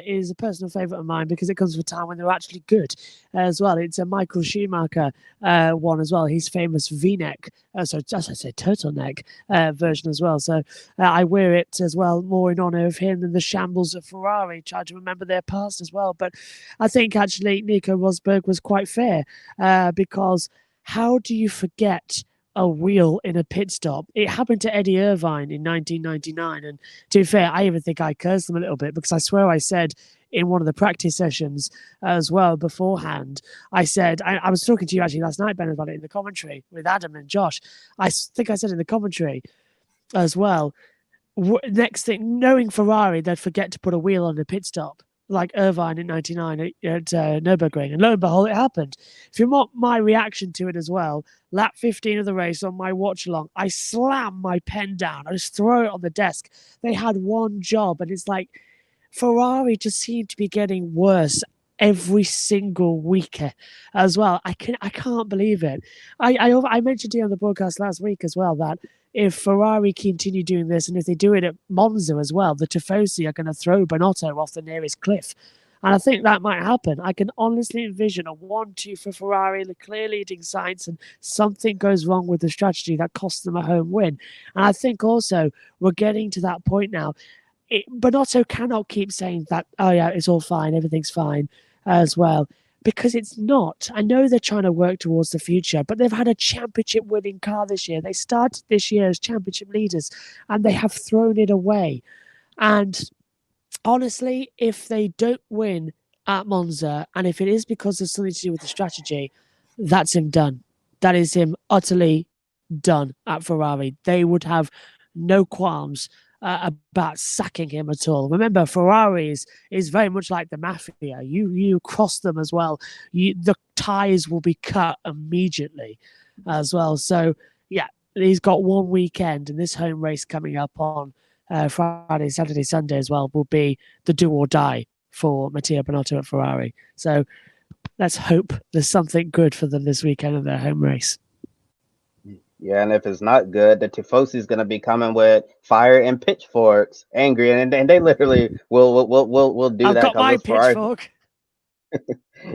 Speaker 3: is a personal favourite of mine because it comes from a time when they were actually good as well. It's a Michael Schumacher one as well. His famous V-neck, turtleneck version as well. So I wear it as well, more in honour of him than the shambles of Ferrari. Try to remember their past as well. But I think actually Nico Rosberg was quite fair because how do you forget a wheel in a pit stop? It happened to Eddie Irvine in 1999, and to be fair, I even think I cursed him a little bit because I swear I said in one of the practice sessions as well beforehand, I said, I was talking to you actually last night, Ben, about it in the commentary with Adam and Josh. I think I said in the commentary as well, next thing, knowing Ferrari, they'd forget to put a wheel on the pit stop like Irvine in 99 at Nürburgring. And lo and behold, it happened. If you want my reaction to it as well, lap 15 of the race on my watch along, I slam my pen down. I just throw it on the desk. They had one job, and it's like Ferrari just seemed to be getting worse every single week as well. I can't believe it. I mentioned to you on the broadcast last week as well that if Ferrari continue doing this, and if they do it at Monza as well, the Tifosi are going to throw Binotto off the nearest cliff. And I think that might happen. I can honestly envision a 1-2 for Ferrari, the clear leading Sainz, and something goes wrong with the strategy that costs them a home win. And I think also we're getting to that point now. Binotto cannot keep saying that, oh yeah, it's all fine, everything's fine as well, because it's not. I know they're trying to work towards the future, but they've had a championship winning car this year. They started this year as championship leaders, and they have thrown it away. And honestly, if they don't win at Monza, and if it is because of something to do with the strategy, that's him done. That is him utterly done at Ferrari. They would have no qualms about sacking him at all. Remember, Ferrari is very much like the mafia. You cross them as well, the ties will be cut immediately as well. So yeah, he's got one weekend, and this home race coming up on Friday, Saturday, Sunday as well will be the do or die for Mattia Binotto at Ferrari. So let's hope there's something good for them this weekend in their home race.
Speaker 2: Yeah, and if it's not good, the Tifosi's going to be coming with fire and pitchforks, angry, and they literally will do
Speaker 3: I've
Speaker 2: that
Speaker 3: got my
Speaker 2: because Ferrari.
Speaker 3: pitchfork.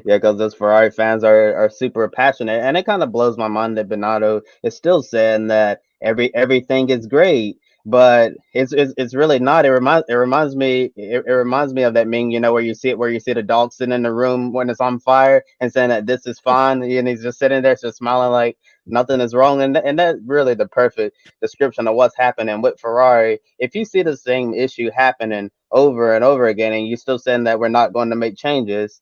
Speaker 2: Yeah, because those Ferrari fans are super passionate, and it kind of blows my mind that Binotto is still saying that everything is great, but it's really not. It reminds me of that meme, where you see the dog sitting in the room when it's on fire and saying that this is fine, and he's just sitting there just smiling like nothing is wrong, and that's really the perfect description of what's happening with Ferrari. If you see the same issue happening over and over again, and you still saying that we're not going to make changes,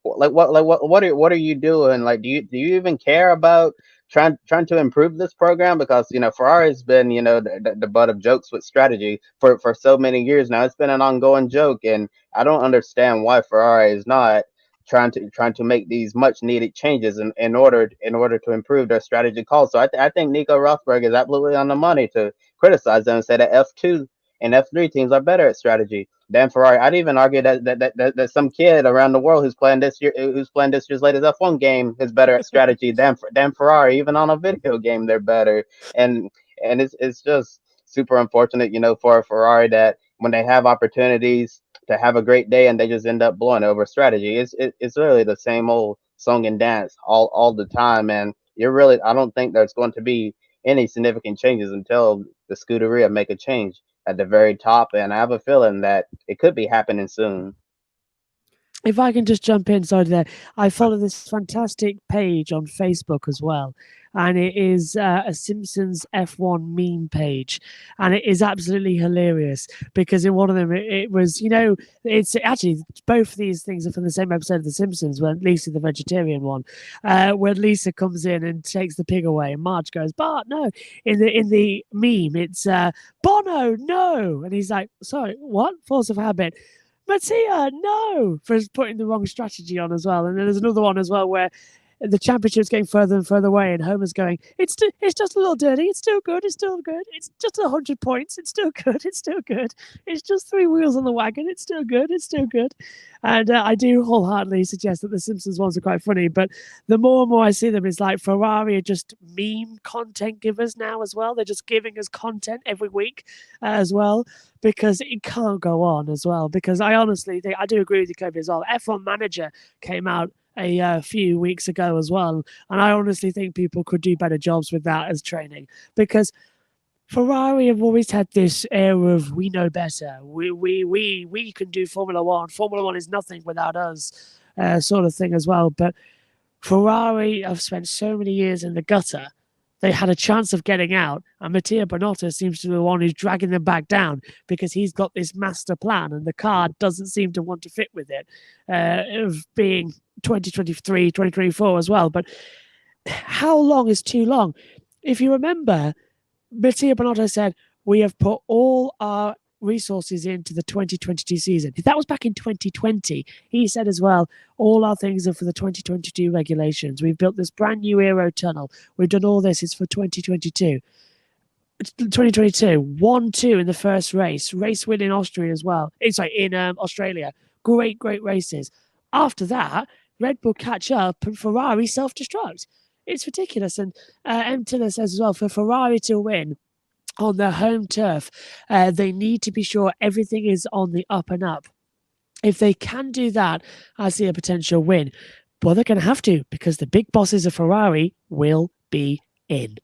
Speaker 2: what are you doing? Like, do you even care about trying to improve this program? Because Ferrari's been the butt of jokes with strategy for so many years now. It's been an ongoing joke, and I don't understand why Ferrari is not trying to make these much needed changes in order to improve their strategy calls. So I think Nico Rosberg is absolutely on the money to criticize them and say that F2 and F3 teams are better at strategy than Ferrari. I'd even argue that some kid around the world who's playing this year's latest F1 game is better at strategy than Ferrari. Even on a video game, they're better. And it's just super unfortunate, for Ferrari, that when they have opportunities to have a great day and they just end up blowing over strategy. It's really the same old song and dance all the time, and I don't think there's going to be any significant changes until the Scuderia make a change at the very top, and I have a feeling that it could be happening soon.
Speaker 3: If I can just jump in, sorry there. I follow this fantastic page on Facebook as well, and it is a Simpsons F1 meme page, and it is absolutely hilarious because in one of them it was, it's actually both of these things are from the same episode of The Simpsons, when Lisa, the vegetarian one, when Lisa comes in and takes the pig away, and Marge goes, "Bart, no!" In the meme, it's Bono, no, and he's like, "Sorry, what? Force of habit." Mattia, no, for putting the wrong strategy on as well. And then there's another one as well where the championship's getting further and further away, and Homer's going, it's just a little dirty. It's still good. It's still good. It's just 100 points. It's still good. It's still good. It's just 3 wheels on the wagon. It's still good. It's still good. And I do wholeheartedly suggest that the Simpsons ones are quite funny. But the more and more I see them, it's like Ferrari are just meme content givers now as well. They're just giving us content every week as well, because it can't go on as well. Because I honestly think, I do agree with you, Kobe, as well. F1 Manager came out a few weeks ago as well, and I honestly think people could do better jobs with that as training, because Ferrari have always had this air of we know better, we can do Formula One is nothing without us, sort of thing as well. But Ferrari have spent so many years in the gutter. They had a chance of getting out, and Mattia Binotto seems to be the one who's dragging them back down, because he's got this master plan and the car doesn't seem to want to fit with it, of being 2023, 2024 as well. But how long is too long? If you remember, Mattia Binotto said, we have put all our resources into the 2022 season. That was back in 2020. He said as well, all our things are for the 2022 regulations. We've built this brand new aero tunnel. We've done all this. It's for 2022. 2022, 1-2 in the first race win in Austria as well. In Australia. Great races. After that, Red Bull catch up and Ferrari self-destruct. It's ridiculous. And M. Tiller says as well, for Ferrari to win on their home turf, they need to be sure everything is on the up and up. If they can do that, I see a potential win. Well, they're going to have to, because the big bosses of Ferrari will be in.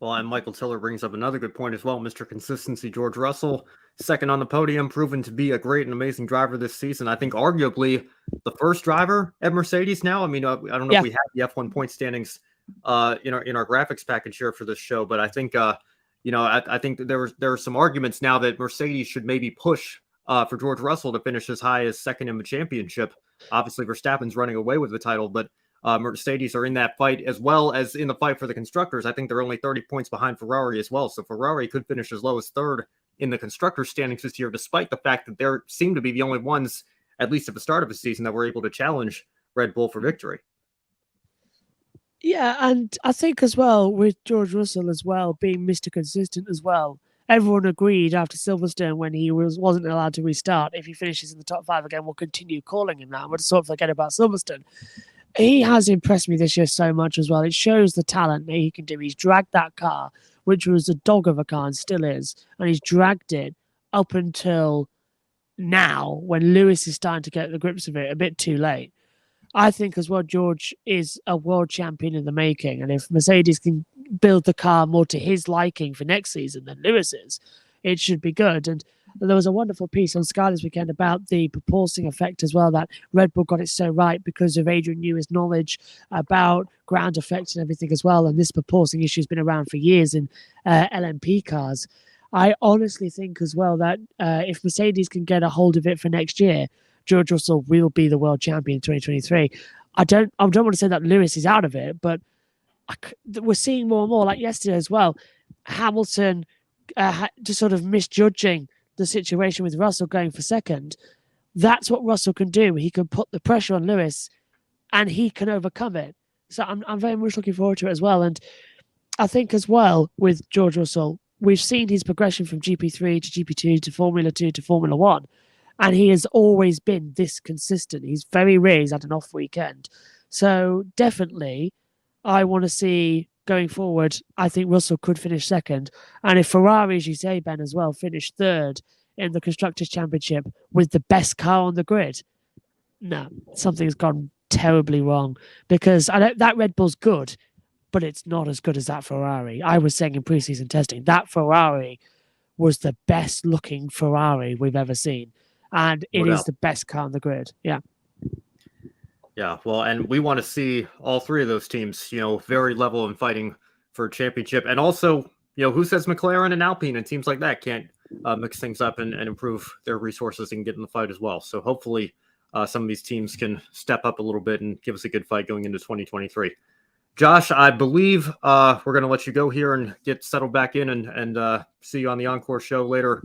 Speaker 4: Well, and Michael Tiller brings up another good point as well. Mr. Consistency, George Russell, second on the podium, proven to be a great and amazing driver this season. I think arguably the first driver at Mercedes now. I mean, I don't know if we have the F1 point standings in our graphics package here for this show, but I think I think there are some arguments now that Mercedes should maybe push for George Russell to finish as high as second in the championship. Obviously, Verstappen's running away with the title, but Mercedes are in that fight as well as in the fight for the constructors. I think they're only 30 points behind Ferrari as well. So Ferrari could finish as low as third in the constructors standings this year, despite the fact that they seem to be the only ones, at least at the start of the season, that were able to challenge Red Bull for victory.
Speaker 3: Yeah, and I think as well with George Russell as well being Mr. Consistent as well, everyone agreed after Silverstone when he wasn't allowed to restart. If he finishes in the top 5 again, we'll continue calling him that. We'll sort of forget about Silverstone. He has impressed me this year so much as well. It shows the talent that he can do. He's dragged that car, which was a dog of a car and still is, and he's dragged it up until now when Lewis is starting to get the grips of it a bit too late. I think as well, George is a world champion in the making. And if Mercedes can build the car more to his liking for next season than Lewis is, it should be good. And there was a wonderful piece on Sky this weekend about the propulsing effect as well, that Red Bull got it so right because of Adrian Newey's knowledge about ground effect and everything as well. And this propulsing issue has been around for years in LMP cars. I honestly think as well that if Mercedes can get a hold of it for next year, George Russell will be the world champion in 2023. I don't want to say that Lewis is out of it, but we're seeing more and more, like yesterday as well, Hamilton just sort of misjudging the situation with Russell going for second. That's what Russell can do. He can put the pressure on Lewis and he can overcome it. So I'm very much looking forward to it as well. And I think as well with George Russell, we've seen his progression from GP3 to GP2 to Formula 2 to Formula 1. And he has always been this consistent. He's very rare he's had an off weekend. So definitely, I want to see going forward, I think Russell could finish second. And if Ferrari, as you say, Ben, as well, finish third in the Constructors' Championship with the best car on the grid, no, something's gone terribly wrong. Because that Red Bull's good, but it's not as good as that Ferrari. I was saying in preseason testing, that Ferrari was the best looking Ferrari we've ever seen. And it is the best car on the grid. Yeah.
Speaker 4: Yeah. Well, and we want to see all three of those teams, very level and fighting for a championship. And also, who says McLaren and Alpine and teams like that can't mix things up and improve their resources and get in the fight as well. So hopefully some of these teams can step up a little bit and give us a good fight going into 2023. Josh, I believe we're going to let you go here and get settled back in and see you on the Encore show later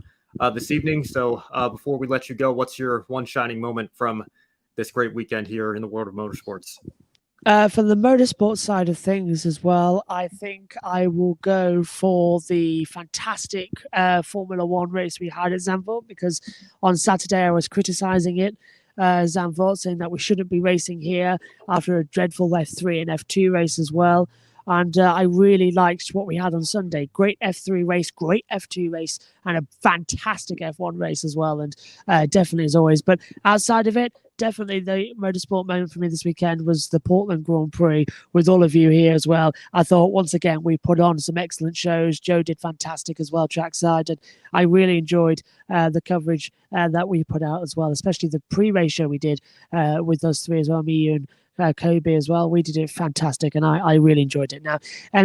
Speaker 4: this evening. So before we let you go, what's your one shining moment from this great weekend here in the world of motorsports?
Speaker 3: From the motorsport side of things as well, I think I will go for the fantastic Formula One race we had at Zandvoort, because on Saturday I was criticizing it. Zandvoort saying that we shouldn't be racing here after a dreadful F3 and F2 race as well. And I really liked what we had on Sunday. Great F3 race, great F2 race, and a fantastic F1 race as well. And definitely as always. But outside of it, definitely the motorsport moment for me this weekend was the Portland Grand Prix with all of you here as well. I thought, once again, we put on some excellent shows. Joe did fantastic as well, trackside. And I really enjoyed the coverage that we put out as well, especially the pre-race show we did with those three as well, me, you, and Kobe as well. We did it fantastic, and I really enjoyed it. Now,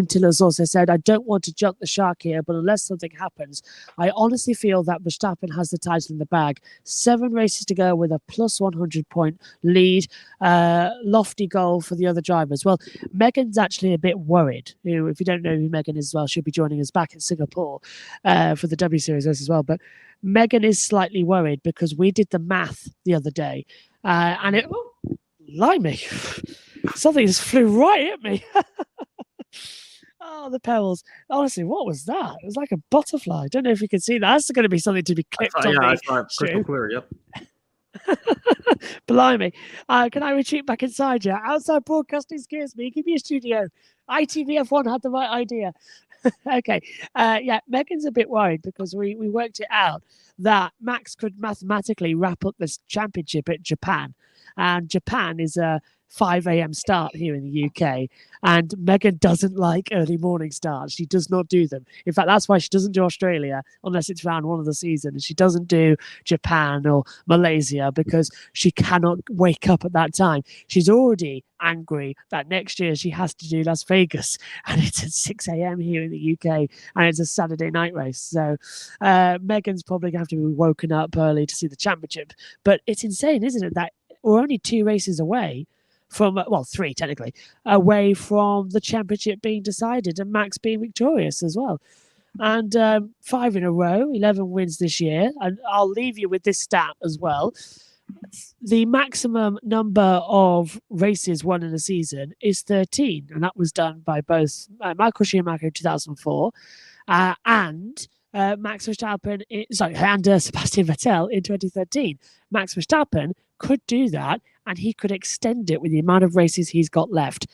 Speaker 3: Till has also said, I don't want to jump the shark here, but unless something happens, I honestly feel that Verstappen has the title in the bag. 7 races to go with a plus 100 point lead. Lofty goal for the other drivers. Well, Megan's actually a bit worried. If you don't know who Megan is as well, she'll be joining us back in Singapore for the W Series race as well. But Megan is slightly worried because we did the math the other day, and it... Limey, something just flew right at me. Oh, the pebbles. Honestly, what was that? It was like a butterfly. I don't know if you can see that. That's going to be something to be clipped on.
Speaker 4: Yeah, I saw it crystal clear, yep.
Speaker 3: Blimey. Can I retreat back inside you? Outside broadcasting scares me. Give me a studio. ITVF1 had the right idea. Okay. Yeah, Megan's a bit worried because we worked it out that Max could mathematically wrap up this championship at Japan. And Japan is a 5 a.m. start here in the UK. And Megan doesn't like early morning starts. She does not do them. In fact, that's why she doesn't do Australia unless it's round one of the season. And she doesn't do Japan or Malaysia because she cannot wake up at that time. She's already angry that next year she has to do Las Vegas. And it's at 6 a.m. here in the UK. And it's a Saturday night race. So Megan's probably going to have to be woken up early to see the championship. But it's insane, isn't it, that we're only 2 races away from, well, 3 technically, away from the championship being decided and Max being victorious as well. And 5 in a row, 11 wins this year. And I'll leave you with this stat as well. The maximum number of races won in a season is 13. And that was done by both Michael Schumacher in 2004 and Max Verstappen, and Sebastian Vettel in 2013. Max Verstappen could do that, and he could extend it with the amount of races he's got left.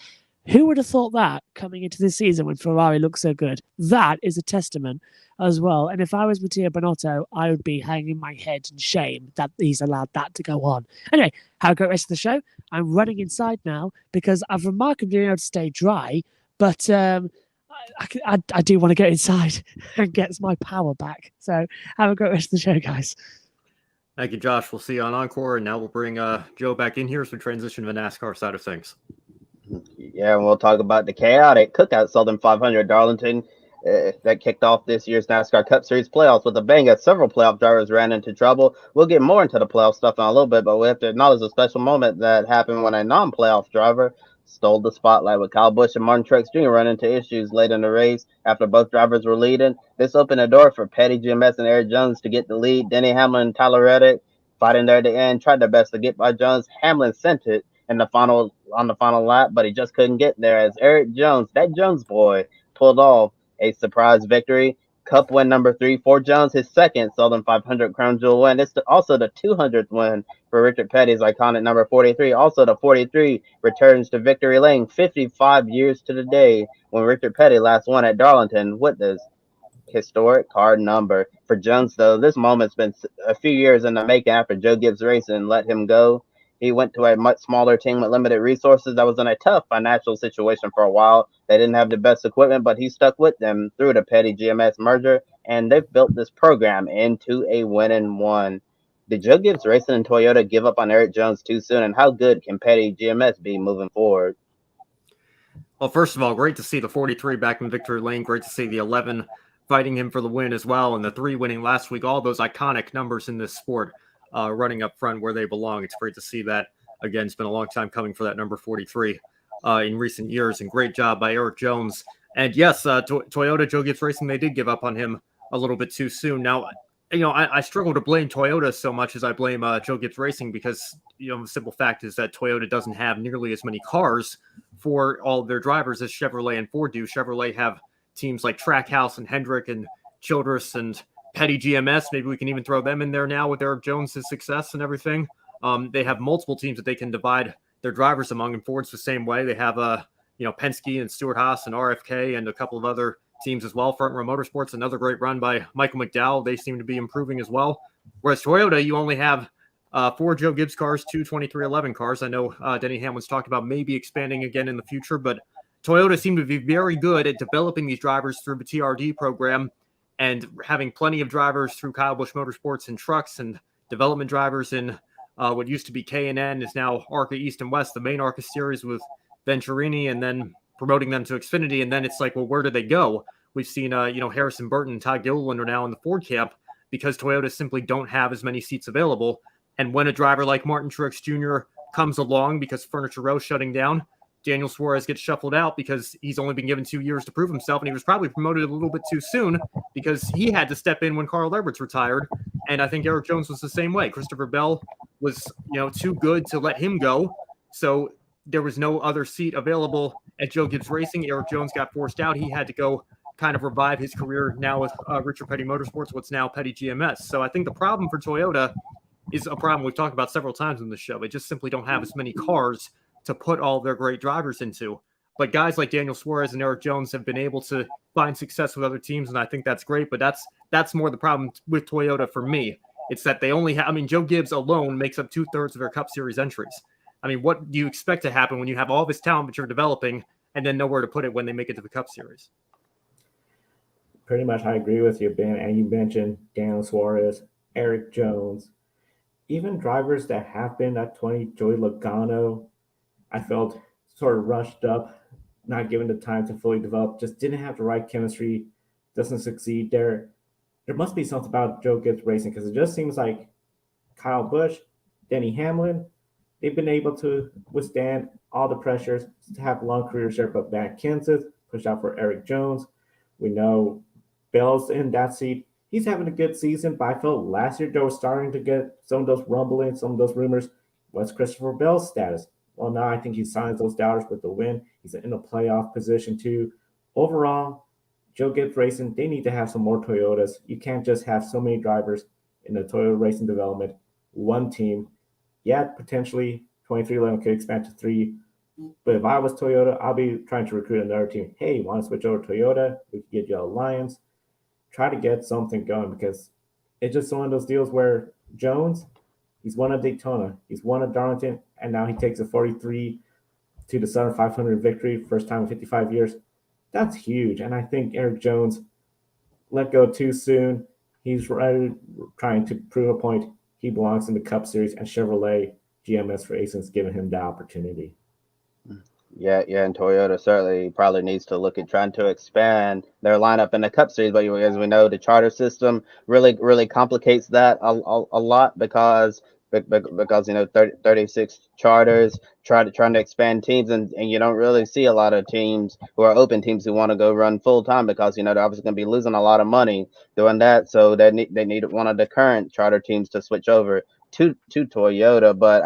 Speaker 3: Who would have thought that coming into this season when Ferrari looks so good? That is a testament as well. And if I was Mattia Binotto, I would be hanging my head in shame that he's allowed that to go on. Anyway, have a great rest of the show. I'm running inside now because I've remarkably been able to stay dry, but I do want to get inside and get my power back. So have a great rest of the show, guys.
Speaker 4: Thank you, Josh. We'll see you on Encore, and now we'll bring Joe back in here as we transition to the NASCAR side of things.
Speaker 2: Yeah, and we'll talk about the chaotic Cookout Southern 500 Darlington that kicked off this year's NASCAR Cup Series playoffs with a bang as several playoff drivers ran into trouble. We'll get more into the playoff stuff in a little bit, but we have to acknowledge a special moment that happened when a non-playoff driver stole the spotlight with Kyle Busch and Martin Truex Jr. running into issues late in the race after both drivers were leading. This opened the door for Petty, GMS, and Erik Jones to get the lead. Denny Hamlin and Tyler Reddick fighting there at the end, tried their best to get by Jones. Hamlin sent it on the final lap, but he just couldn't get there as Erik Jones, that Jones boy, pulled off a surprise victory. Cup win number 3 for Jones, his second Southern 500 Crown Jewel win. It's also the 200th win for Richard Petty's iconic number 43. Also, the 43 returns to victory lane 55 years to the day when Richard Petty last won at Darlington with this historic card number. For Jones, though, this moment's been a few years in the making after Joe Gibbs Racing let him go. He went to a much smaller team with limited resources that was in a tough financial situation for a while. They didn't have the best equipment, but he stuck with them through the Petty GMS merger, and they've built this program into a winning one. Did Joe Gibbs Racing and Toyota give up on Erik Jones too soon, and how good can Petty GMS be moving forward?
Speaker 4: Well, first of all, great to see the 43 back in victory lane. Great to see the 11 fighting him for the win as well, and the 3 winning last week. All those iconic numbers in this sport. Running up front where they belong. It's great to see that. Again, it's been a long time coming for that number 43 in recent years, and great job by Erik Jones. And yes, Toyota, Joe Gibbs Racing, they did give up on him a little bit too soon. Now, I struggle to blame Toyota so much as I blame Joe Gibbs Racing because, the simple fact is that Toyota doesn't have nearly as many cars for all of their drivers as Chevrolet and Ford do. Chevrolet have teams like Trackhouse and Hendrick and Childress and Petty GMS, maybe we can even throw them in there now with Erik Jones' success and everything. They have multiple teams that they can divide their drivers among, and Ford's the same way. They have Penske and Stewart Haas and RFK and a couple of other teams as well. Front Row Motorsports, another great run by Michael McDowell. They seem to be improving as well. Whereas Toyota, you only have 4 Joe Gibbs cars, 2 2311 cars. I know Denny Hamlin's talked about maybe expanding again in the future, but Toyota seem to be very good at developing these drivers through the TRD program and having plenty of drivers through Kyle Busch Motorsports and trucks and development drivers in what used to be K&N is now ARCA East and West, the main ARCA series with Venturini, and then promoting them to Xfinity. And then it's like, well, where do they go? We've seen, Harrison Burton and Todd Gilliland are now in the Ford camp because Toyota simply don't have as many seats available. And when a driver like Martin Truex Jr. comes along because Furniture Row shutting down, Daniel Suarez gets shuffled out because he's only been given 2 years to prove himself, and he was probably promoted a little bit too soon because he had to step in when Carl Edwards retired. And I think Erik Jones was the same way. Christopher Bell was, too good to let him go. So there was no other seat available at Joe Gibbs Racing. Erik Jones got forced out. He had to go kind of revive his career now with Richard Petty Motorsports, what's now Petty GMS. So I think the problem for Toyota is a problem we've talked about several times in the show. They just simply don't have as many cars to put all their great drivers into. But guys like Daniel Suarez and Erik Jones have been able to find success with other teams, and I think that's great. But that's more the problem with Toyota for me. It's that they only have, Joe Gibbs alone makes up 2/3 of their Cup Series entries. What do you expect to happen when you have all this talent that you're developing and then nowhere to put it when they make it to the Cup Series?
Speaker 1: Pretty much I agree with you, Ben. And you mentioned Daniel Suarez, Erik Jones, even drivers that have been at 20, Joey Logano, I felt sort of rushed up, not given the time to fully develop, just didn't have the right chemistry, doesn't succeed there. There must be something about Joe Gibbs Racing because it just seems like Kyle Busch, Denny Hamlin, they've been able to withstand all the pressures to have long careers there, but Matt Kenseth pushed out for Erik Jones. We know Bell's in that seat. He's having a good season, but I felt last year they were starting to get some of those rumblings, some of those rumors. What's Christopher Bell's status? Well, now I think he signs those doubters with the win. He's in a playoff position too. Overall, Joe Gibbs Racing, they need to have some more Toyotas. You can't just have so many drivers in the Toyota Racing development, one team. Yeah, potentially 2311 could expand to 3. But if I was Toyota, I'll be trying to recruit another team. Hey, want to switch over to Toyota? We could get you Alliance. Try to get something going because it's just one of those deals where Jones, he's won a Daytona, he's won a Darlington, and now he takes a 43 to the Southern 500 victory, first time in 55 years. That's huge. And I think Erik Jones let go too soon. He's trying to prove a point. He belongs in the Cup Series, and Chevrolet GMS Racing's giving him that opportunity.
Speaker 2: Yeah, and Toyota certainly probably needs to look at trying to expand their lineup in the Cup Series. But as we know, the charter system really complicates that a lot because 36 charters trying to expand teams, and you don't really see a lot of teams who are open teams who want to go run full time because they're obviously going to be losing a lot of money doing that. So they need one of the current charter teams to switch over to Toyota. But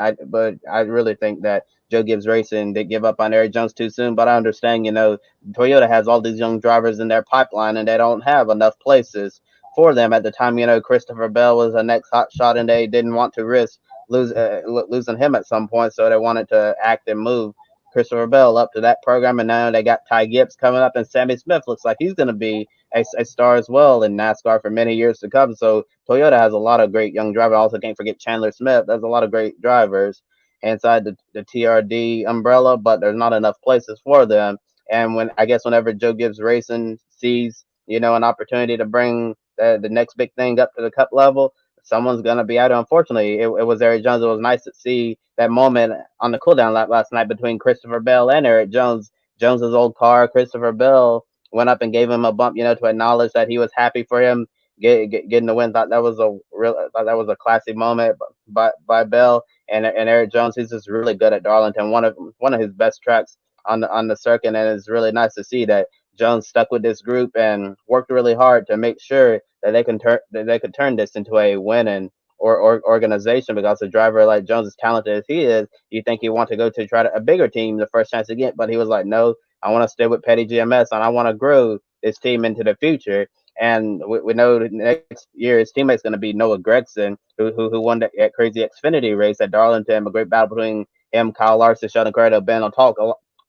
Speaker 2: I really think that Joe Gibbs Racing did give up on Erik Jones too soon, but I understand, Toyota has all these young drivers in their pipeline and they don't have enough places for them at the time. Christopher Bell was the next hot shot and they didn't want to risk losing him at some point, so they wanted to act and move Christopher Bell up to that program, and now they got Ty Gibbs coming up, and Sammy Smith looks like he's going to be a star as well in NASCAR for many years to come. So Toyota has a lot of great young drivers. Also, can't forget Chandler Smith. There's a lot of great drivers inside the TRD umbrella, but there's not enough places for them. And whenever Joe Gibbs Racing sees an opportunity to bring the next big thing up to the Cup level, someone's gonna be out. Unfortunately, it was Erik Jones. It was nice to see that moment on the cooldown lap last night between Christopher Bell and Erik Jones. Jones's old car, Christopher Bell, went up and gave him a bump, to acknowledge that he was happy for him getting the win. Thought that was a classy moment by Bell. And Erik Jones, he's just really good at Darlington, one of his best tracks on the circuit, and it's really nice to see that Jones stuck with this group and worked really hard to make sure that they could turn this into a winning or organization, because a driver like Jones, as talented as he is, you think he want to go to try a bigger team the first chance to get, but he was like, no, I want to stay with Petty GMS and I want to grow this team into the future. And we know next year his teammate's going to be Noah Gretzen, who won that crazy Xfinity race at Darlington. A great battle between him, Kyle Larson, Sheldon Credo. Ben will talk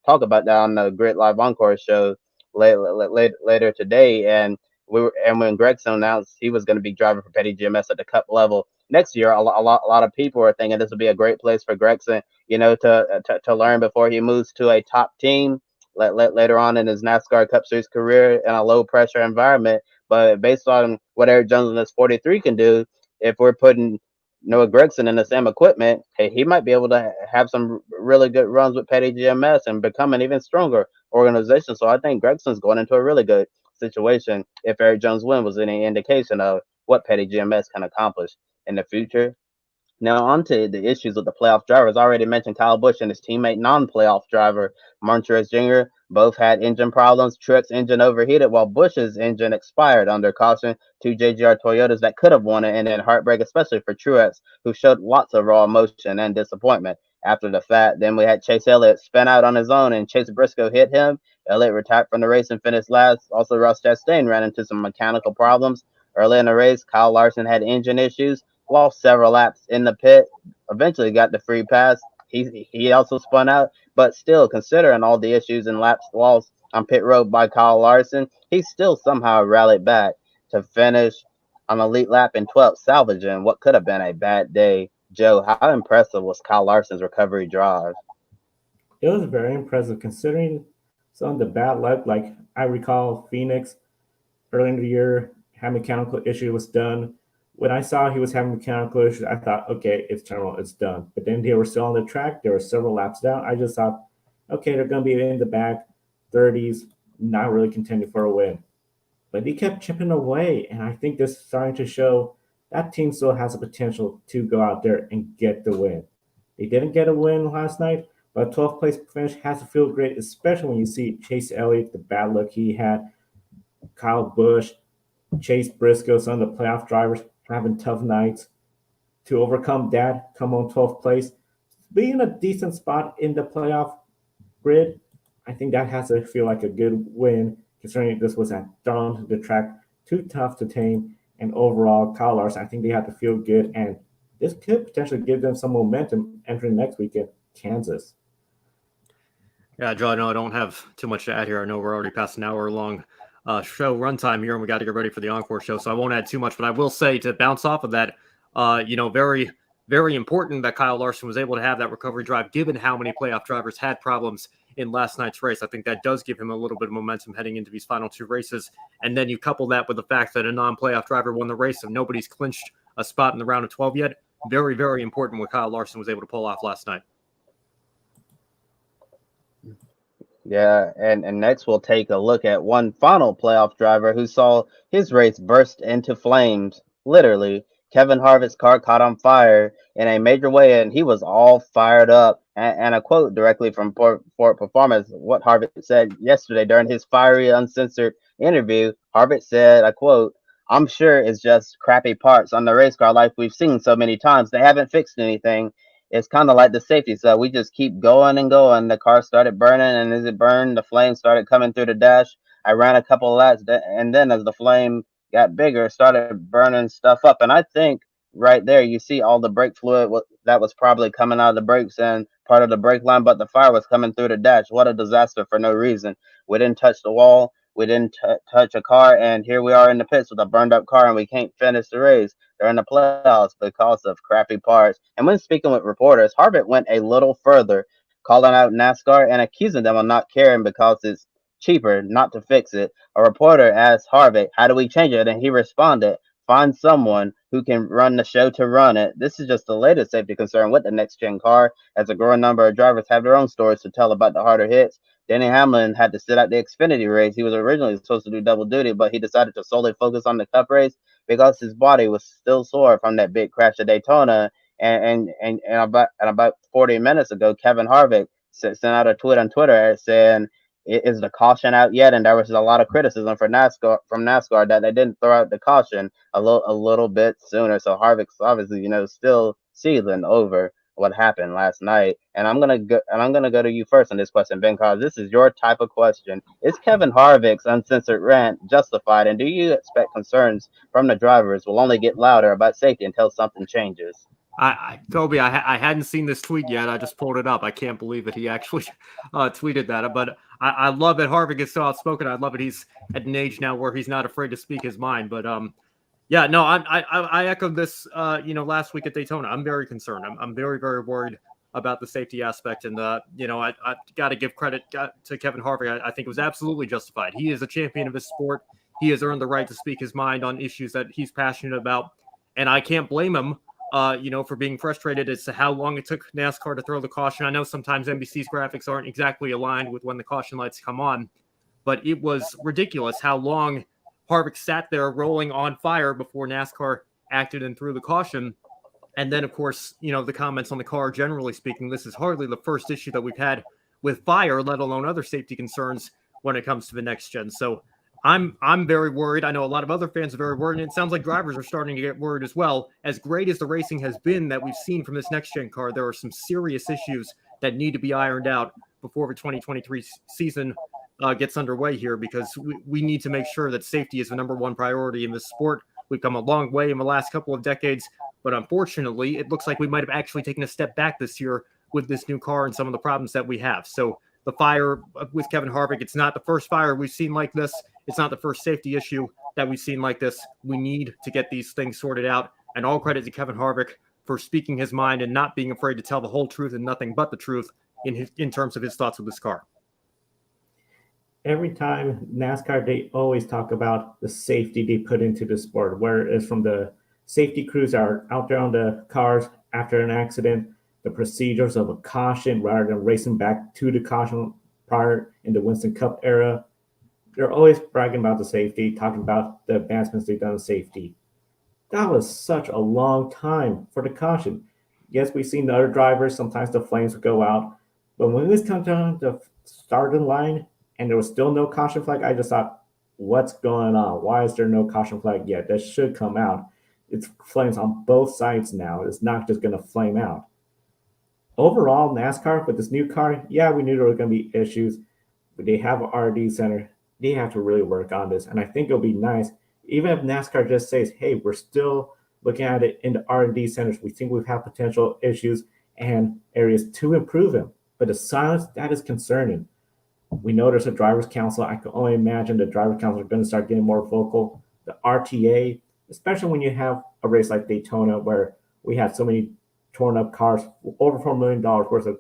Speaker 2: about that on the Grid Live Encore show later today. And when Gretzen announced he was going to be driving for Petty GMS at the Cup level next year, a lot of people are thinking this would be a great place for Gretzen, to learn before he moves to a top team later on in his NASCAR Cup Series career in a low pressure environment. But based on what Erik Jones in his 43 can do, if we're putting Noah Gretzen in the same equipment, hey, he might be able to have some really good runs with Petty GMS and become an even stronger organization. So I think Gregsen's going into a really good situation if Erik Jones' win was any indication of what Petty GMS can accomplish in the future. Now, on to the issues with the playoff drivers. I already mentioned Kyle Busch and his teammate, non-playoff driver, Montrez Jr. Both had engine problems. Truex engine overheated while Busch's engine expired under caution. Two JGR Toyotas that could have won it, and then heartbreak, especially for Truex, who showed lots of raw emotion and disappointment after the fact. Then we had Chase Elliott spin out on his own, and Chase Briscoe hit him. Elliott retired from the race and finished last. Also, Ross Chastain ran into some mechanical problems early in the race. Kyle Larson had engine issues, lost several laps in the pit, eventually got the free pass. He also spun out, but still, considering all the issues and laps lost on pit road by Kyle Larson, he still somehow rallied back to finish on a lead lap in 12th, salvaging what could have been a bad day. Joe, how impressive was Kyle Larson's recovery drive?
Speaker 1: It was very impressive considering some of the bad luck. Like I recall Phoenix early in the year had mechanical issue was done. When I saw he was having mechanical issues, I thought, okay, it's terminal, it's done. But then they were still on the track. There were several laps down. I just thought, okay, they're going to be in the back 30s, not really contending for a win. But he kept chipping away, and I think this is starting to show that team still has the potential to go out there and get the win. They didn't get a win last night, but 12th place finish has to feel great, especially when you see Chase Elliott, the bad luck he had, Kyle Busch, Chase Briscoe, some of the playoff drivers having tough nights. To overcome that, come on 12th place, being a decent spot in the playoff grid, I think that has to feel like a good win considering this was at Darlington, the track too tough to tame. And overall, Kyle Larson, I think they have to feel good, and this could potentially give them some momentum entering next weekend, Kansas.
Speaker 4: Yeah, Joe, I don't have too much to add here. I know we're already past an hour long show runtime here, and we got to get ready for the encore show, so I won't add too much. But I will say, to bounce off of that, very, very important that Kyle Larson was able to have that recovery drive, given how many playoff drivers had problems in last night's race. I think that does give him a little bit of momentum heading into these final two races. And then you couple that with the fact that a non-playoff driver won the race, so nobody's clinched a spot in the round of 12 yet. Very, very important what Kyle Larson was able to pull off last night.
Speaker 2: Yeah, and next we'll take a look at one final playoff driver who saw his race burst into flames, literally. Kevin Harvick's car caught on fire in a major way, and he was all fired up. And a quote directly from Ford Performance, what Harvick said yesterday during his fiery, uncensored interview. Harvick said, I quote, "I'm sure it's just crappy parts on the race car like we've seen so many times. They haven't fixed anything. It's kind of like the safety stuff. We just keep going and going. The car started burning, and as it burned, the flame started coming through the dash. I ran a couple of laps, and then as the flame got bigger, it started burning stuff up." And I think right there, you see all the brake fluid that was probably coming out of the brakes and part of the brake line, but the fire was coming through the dash. What a disaster for no reason. We didn't touch the wall. We didn't touch a car, and here we are in the pits with a burned up car, and we can't finish the race. They're in the playoffs because of crappy parts. And when speaking with reporters, Harvick went a little further, calling out NASCAR and accusing them of not caring because it's cheaper not to fix it. A reporter asked Harvick, "How do we change it?" And he responded, "Find someone who can run the show to run it." This is just the latest safety concern with the next-gen car, as a growing number of drivers have their own stories to tell about the harder hits. Denny Hamlin had to sit out the Xfinity race. He was originally supposed to do double duty, but he decided to solely focus on the Cup race because his body was still sore from that big crash at Daytona. And about 40 minutes ago, Kevin Harvick sent out a tweet on Twitter saying, "Is the caution out yet?" And there was a lot of criticism from NASCAR that they didn't throw out the caution a little bit sooner. So Harvick's obviously, still seething over what happened last night. And I'm gonna go to you first on this question, Ben, because this is your type of question. Is Kevin Harvick's uncensored rant justified, and do you expect concerns from the drivers will only get louder about safety until something changes?
Speaker 4: Toby, I hadn't seen this tweet yet. I just pulled it up. I can't believe that he actually tweeted that. But I love that Harvick is so outspoken. I love it. He's at an age now where he's not afraid to speak his mind. But yeah, no, I echoed this. Last week at Daytona, I'm very concerned. I'm very, very worried about the safety aspect. And I got to give credit to Kevin Harvick. I think it was absolutely justified. He is a champion of his sport. He has earned the right to speak his mind on issues that he's passionate about, and I can't blame him. For being frustrated as to how long it took NASCAR to throw the caution. I know sometimes NBC's graphics aren't exactly aligned with when the caution lights come on, but it was ridiculous how long Harvick sat there rolling on fire before NASCAR acted and threw the caution. And then, of course, the comments on the car, generally speaking, this is hardly the first issue that we've had with fire, let alone other safety concerns when it comes to the next gen. So I'm very worried. I know a lot of other fans are very worried, and it sounds like drivers are starting to get worried as well. As great as the racing has been that we've seen from this next-gen car, there are some serious issues that need to be ironed out before the 2023 season gets underway here, because we need to make sure that safety is the number one priority in this sport. We've come a long way in the last couple of decades, but unfortunately, it looks like we might have actually taken a step back this year with this new car and some of the problems that we have. So the fire with Kevin Harvick, it's not the first fire we've seen like this. It's not the first safety issue that we've seen like this. We need to get these things sorted out. And all credit to Kevin Harvick for speaking his mind and not being afraid to tell the whole truth and nothing but the truth in terms of his thoughts with this car.
Speaker 1: Every time NASCAR, they always talk about the safety they put into the sport, where it's from the safety crews that are out there on the cars after an accident, the procedures of a caution rather than racing back to the caution prior in the Winston Cup era. They're always bragging about the safety, talking about the advancements they've done in safety. That was such a long time for the caution. Yes, we've seen the other drivers, sometimes the flames would go out, but when this comes down to the starting line and there was still no caution flag, I just thought, what's going on? Why is there no caution flag yet? That should come out. It's flames on both sides now. It's not just going to flame out. Overall, NASCAR with this new car, yeah, we knew there were going to be issues, but they have an R&D center. they have to really work on this. And I think it'll be nice, even if NASCAR just says, hey, we're still looking at it in the R&D centers. We think we have potential issues and areas to improve them. But the silence, that is concerning. We know there's a driver's council. I can only imagine the driver's council are going to start getting more vocal. The RTA, especially when you have a race like Daytona where we had so many torn up cars, over $4 million worth of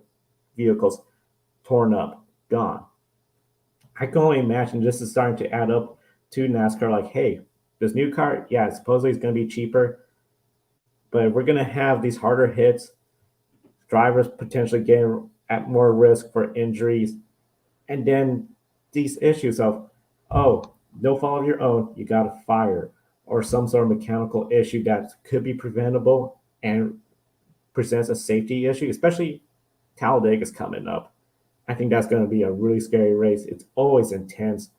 Speaker 1: vehicles torn up, gone. I can only imagine this is starting to add up to NASCAR like, hey, this new car, yeah, supposedly it's going to be cheaper, but we're going to have these harder hits, drivers potentially getting at more risk for injuries, and then these issues of, oh, no fault of your own, you got a fire, or some sort of mechanical issue that could be preventable and presents a safety issue, especially Talladega's coming up. I think that's going to be a really scary race. It's always intense.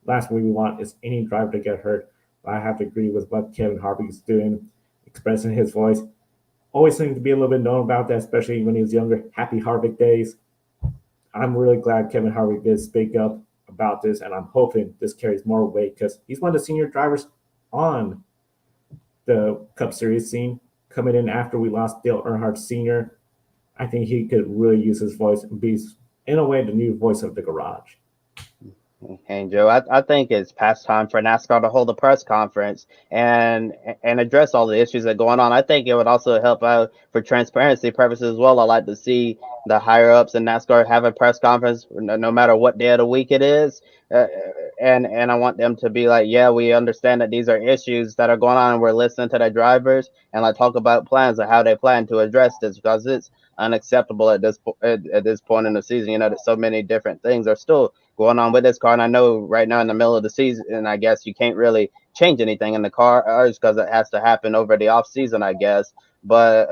Speaker 1: Last thing we want is any driver to get hurt. But I have to agree with what Kevin Harvick is doing, expressing his voice. Always seemed to be a little bit known about that, especially when he was younger. Happy Harvick days. I'm really glad Kevin Harvick did speak up about this, and I'm hoping this carries more weight because he's one of the senior drivers on the Cup Series scene, coming in after we lost Dale Earnhardt Sr. I think he could really use his voice and be, in a way, the new voice of the garage.
Speaker 2: And Joe, I think it's past time for NASCAR to hold a press conference and address all the issues that are going on. I think it would also help out for transparency purposes as well. I like to see the higher ups in NASCAR have a press conference no matter what day of the week it is. And I want them to be like, yeah, we understand that these are issues that are going on and we're listening to the drivers and like talk about plans of how they plan to address this because it's unacceptable at this point in the season. You know, that so many different things are still going on with this car. And I know right now in the middle of the season, and I guess you can't really change anything in the cars because it has to happen over the off season, I guess. But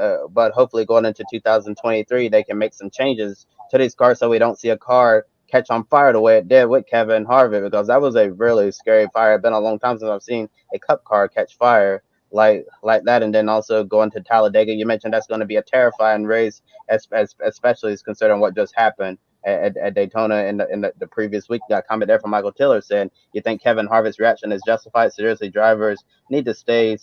Speaker 2: hopefully going into 2023, they can make some changes to these cars so we don't see a car catch on fire the way it did with Kevin Harvick, because that was a really scary fire. It's been a long time since I've seen a Cup car catch fire like that. And then also going to Talladega, you mentioned that's going to be a terrifying race, especially considering what just happened at Daytona in the previous week. Got a comment there from Michael Tiller saying, you think Kevin Harvick's reaction is justified? Seriously, drivers need to stay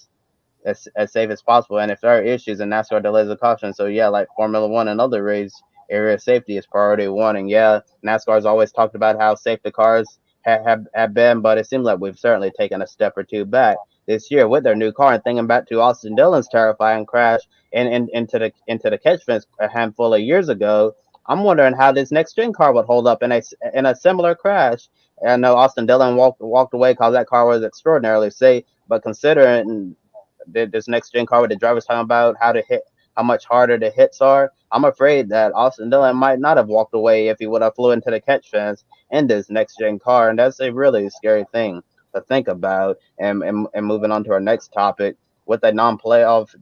Speaker 2: as safe as possible. And if there are issues, and NASCAR delays a caution. So yeah, like Formula One and other race area safety is priority one. And yeah, NASCAR's always talked about how safe the cars have been, but it seems like we've certainly taken a step or two back this year with their new car. And thinking back to Austin Dillon's terrifying crash into the catch fence a handful of years ago, I'm wondering how this next gen car would hold up in a similar crash. And I know Austin Dillon walked away because that car was extraordinarily safe, but considering this next gen car with the drivers talking about how much harder the hits are, I'm afraid that Austin Dillon might not have walked away if he would have flew into the catch fence in this next gen car, and that's a really scary thing to think about. And moving on to our next topic, with a non-playoff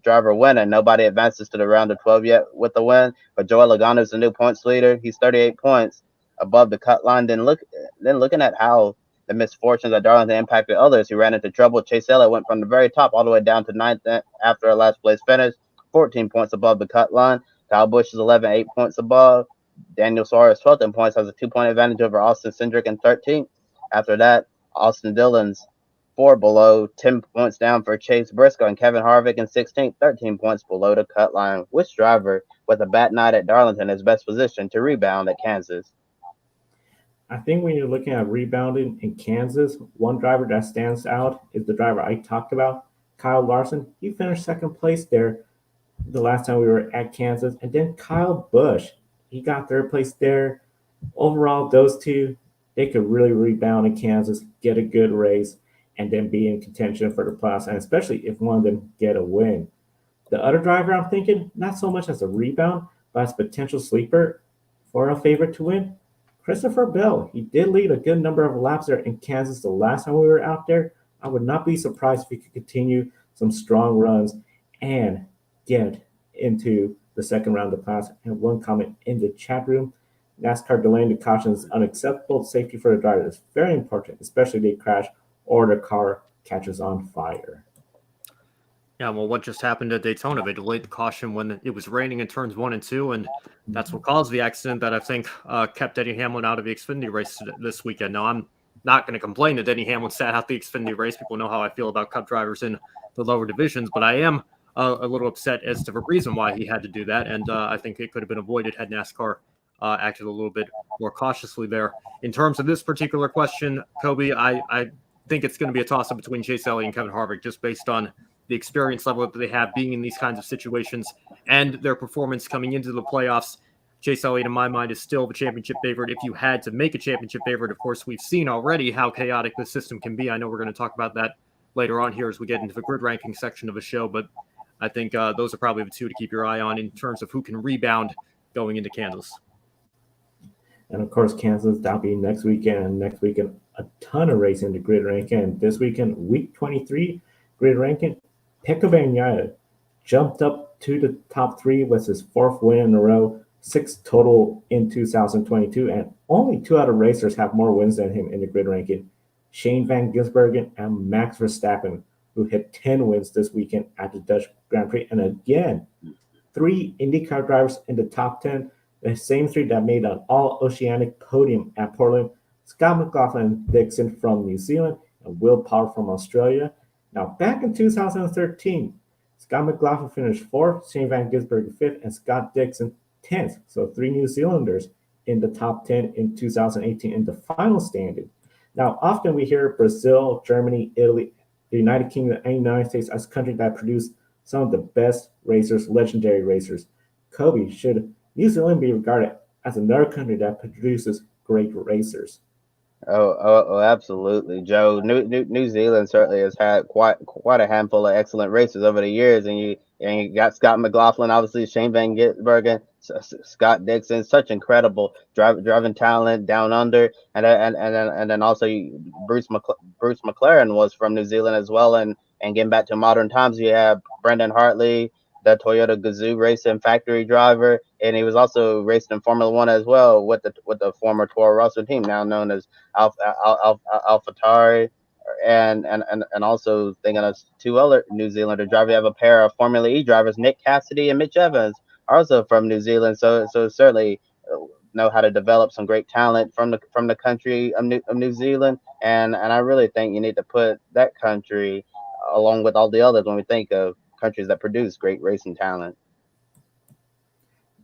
Speaker 2: driver winning, nobody advances to the round of 12 yet with the win. But Joey Logano is the new points leader. He's 38 points above the cut line. Then looking at how the misfortunes at Darlington impacted others who ran into trouble. Chase Elliott went from the very top all the way down to ninth after a last place finish, 14 points above the cut line. Kyle Busch is 11, 8 points above. Daniel Suarez, 12th in points, has a 2-point advantage over Austin Cindric in 13th. After that, Austin Dillon's 4 below, 10 points down for Chase Briscoe, and Kevin Harvick in 16th, 13 points below the cut line. Which driver with a bad night at Darlington is best positioned to rebound at Kansas?
Speaker 1: I think when you're looking at rebounding in Kansas, one driver that stands out is the driver I talked about, Kyle Larson. He finished second place there the last time we were at Kansas. And then Kyle Busch, he got third place there. Overall, those two, they could really rebound in Kansas, get a good race, and then be in contention for the playoffs, and especially if one of them get a win. The other driver I'm thinking, not so much as a rebound, but as a potential sleeper for a favorite to win, Christopher Bell. He did lead a good number of laps there in Kansas the last time we were out there. I would not be surprised if he could continue some strong runs and get into the second round of the playoffs. And one comment in the chat room, NASCAR delaying the caution is unacceptable. Safety for the driver is very important, especially if they crash or the car catches on fire.
Speaker 4: Yeah, well, what just happened at Daytona? They delayed the caution when it was raining in turns 1 and 2, and that's what caused the accident that I think kept Eddie Hamlin out of the Xfinity race this weekend. Now, I'm not going to complain that Denny Hamlin sat out the Xfinity race. People know how I feel about Cup drivers in the lower divisions, but I am a little upset as to the reason why he had to do that, and I think it could have been avoided had NASCAR acted a little bit more cautiously there. In terms of this particular question, Kobe, I think it's going to be a toss-up between Chase Elliott and Kevin Harvick, just based on the experience level that they have being in these kinds of situations and their performance coming into the playoffs. Chase Elliott, in my mind, is still the championship favorite. If you had to make a championship favorite, of course, we've seen already how chaotic the system can be. I know we're going to talk about that later on here as we get into the grid ranking section of the show, but I think those are probably the two to keep your eye on in terms of who can rebound going into Kansas.
Speaker 1: And of course, Kansas, that'll be next weekend. And next weekend, a ton of racing in the grid ranking. And this weekend, week 23 grid ranking, Pecco jumped up to the top 3 with his 4th win in a row, 6 total in 2022. And only 2 other racers have more wins than him in the grid ranking, Shane Van Gisbergen and Max Verstappen, who hit 10 wins this weekend at the Dutch Grand Prix. And again, 3 IndyCar drivers in the top 10, the same 3 that made an all-Oceanic podium at Portland, Scott McLaughlin, Dixon from New Zealand, and Will Power from Australia. Now, back in 2013, Scott McLaughlin finished 4th, Shane Van Gisbergen 5th, and Scott Dixon 10th. So 3 New Zealanders in the top 10 in 2018 in the final standing. Now, often we hear Brazil, Germany, Italy, the United Kingdom, and the United States as countries that produce some of the best racers, legendary racers. Kobe, should New Zealand be regarded as another country that produces great racers?
Speaker 2: Oh, absolutely, Joe. New Zealand certainly has had quite a handful of excellent racers over the years, and you got Scott McLaughlin, obviously Shane Van Gisbergen, Scott Dixon, such incredible driving talent down under, and then also Bruce McLaren was from New Zealand as well, and getting back to modern times, you have Brendan Hartley, the Toyota Gazoo racing factory driver, and he was also racing in Formula One as well with the former Toro Rosso team, now known as AphaTauri, and also thinking of 2 other New Zealander drivers. You have a pair of Formula E drivers, Nick Cassidy and Mitch Evans, also from New Zealand. So certainly know how to develop some great talent from the country of New Zealand, and I really think you need to put that country along with all the others when we think of countries that produce great racing talent.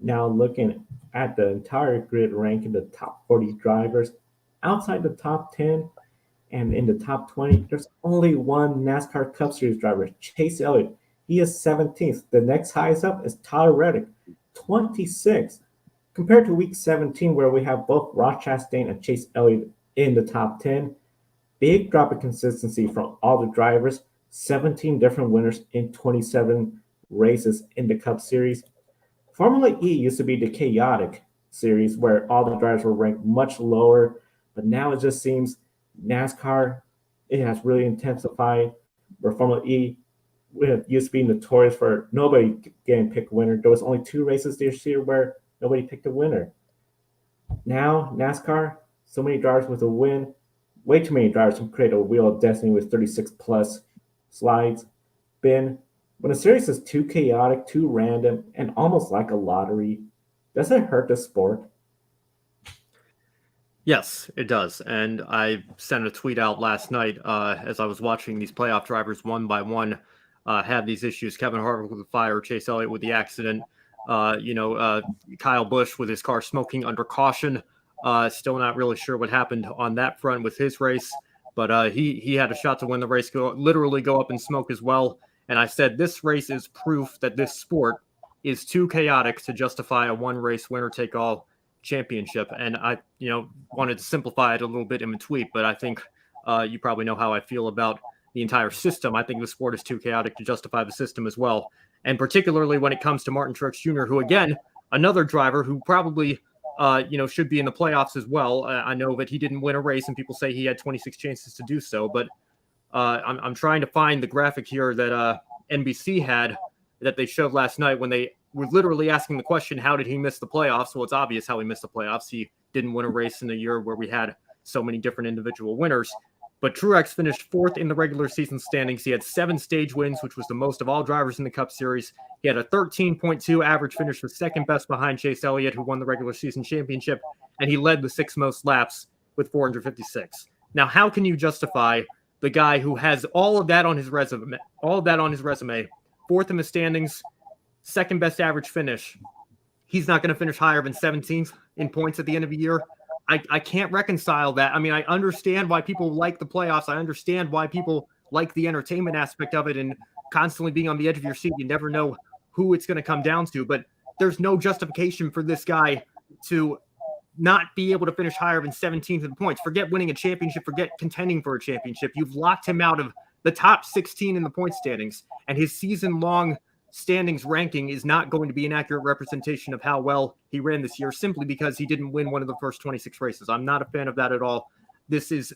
Speaker 1: Now, looking at the entire grid ranking, the top 40 drivers, outside the top 10 and in the top 20, there's only one NASCAR Cup Series driver, Chase Elliott. He is 17th. The next highest up is Tyler Reddick, 26th. Compared to week 17, where we have both Ross Chastain and Chase Elliott in the top 10, big drop in consistency from all the drivers, 17 different winners in 27 races in the Cup Series. Formula E used to be the chaotic series where all the drivers were ranked much lower, but now it just seems NASCAR, it has really intensified, where Formula E used to be notorious for nobody getting picked winner. There was only 2 races this year where nobody picked a winner. Now, NASCAR, so many drivers with a win, way too many drivers can create a wheel of destiny with 36 plus slides. Ben, when a series is too chaotic, too random, and almost like a lottery, does it hurt the sport?
Speaker 4: Yes, it does. And I sent a tweet out last night as I was watching these playoff drivers one by one have these issues. Kevin Harvick with the fire, Chase Elliott with the accident, Kyle Busch with his car smoking under caution. Still not really sure what happened on that front with his race, but he had a shot to win the race, literally go up in smoke as well. And I said, this race is proof that this sport is too chaotic to justify a one-race winner-take-all championship. And I, wanted to simplify it a little bit in the tweet, but I think you probably know how I feel about the entire system. I think the sport is too chaotic to justify the system as well. And particularly when it comes to Martin Truex Jr., who, again, another driver who probably, should be in the playoffs as well. I know that he didn't win a race and people say he had 26 chances to do so, but I'm trying to find the graphic here that NBC had that they showed last night when they were literally asking the question, how did he miss the playoffs? Well, it's obvious how he missed the playoffs. He didn't win a race in a year where we had so many different individual winners. But Truex finished 4th in the regular season standings. He had 7 stage wins, which was the most of all drivers in the Cup Series. He had a 13.2 average finish, the second best behind Chase Elliott, who won the regular season championship, and he led the 6th most laps with 456. Now, how can you justify the guy who has all of that on his resume, fourth in the standings, second best average finish? He's not going to finish higher than 17th in points at the end of the year. I can't reconcile that. I mean, I understand why people like the playoffs. I understand why people like the entertainment aspect of it and constantly being on the edge of your seat. You never know who it's going to come down to, but there's no justification for this guy to not be able to finish higher than 17th in points. Forget winning a championship, forget contending for a championship. You've locked him out of the top 16 in the point standings, and his season-long standings ranking is not going to be an accurate representation of how well he ran this year simply because he didn't win one of the first 26 races. I'm not a fan of that at all. This is,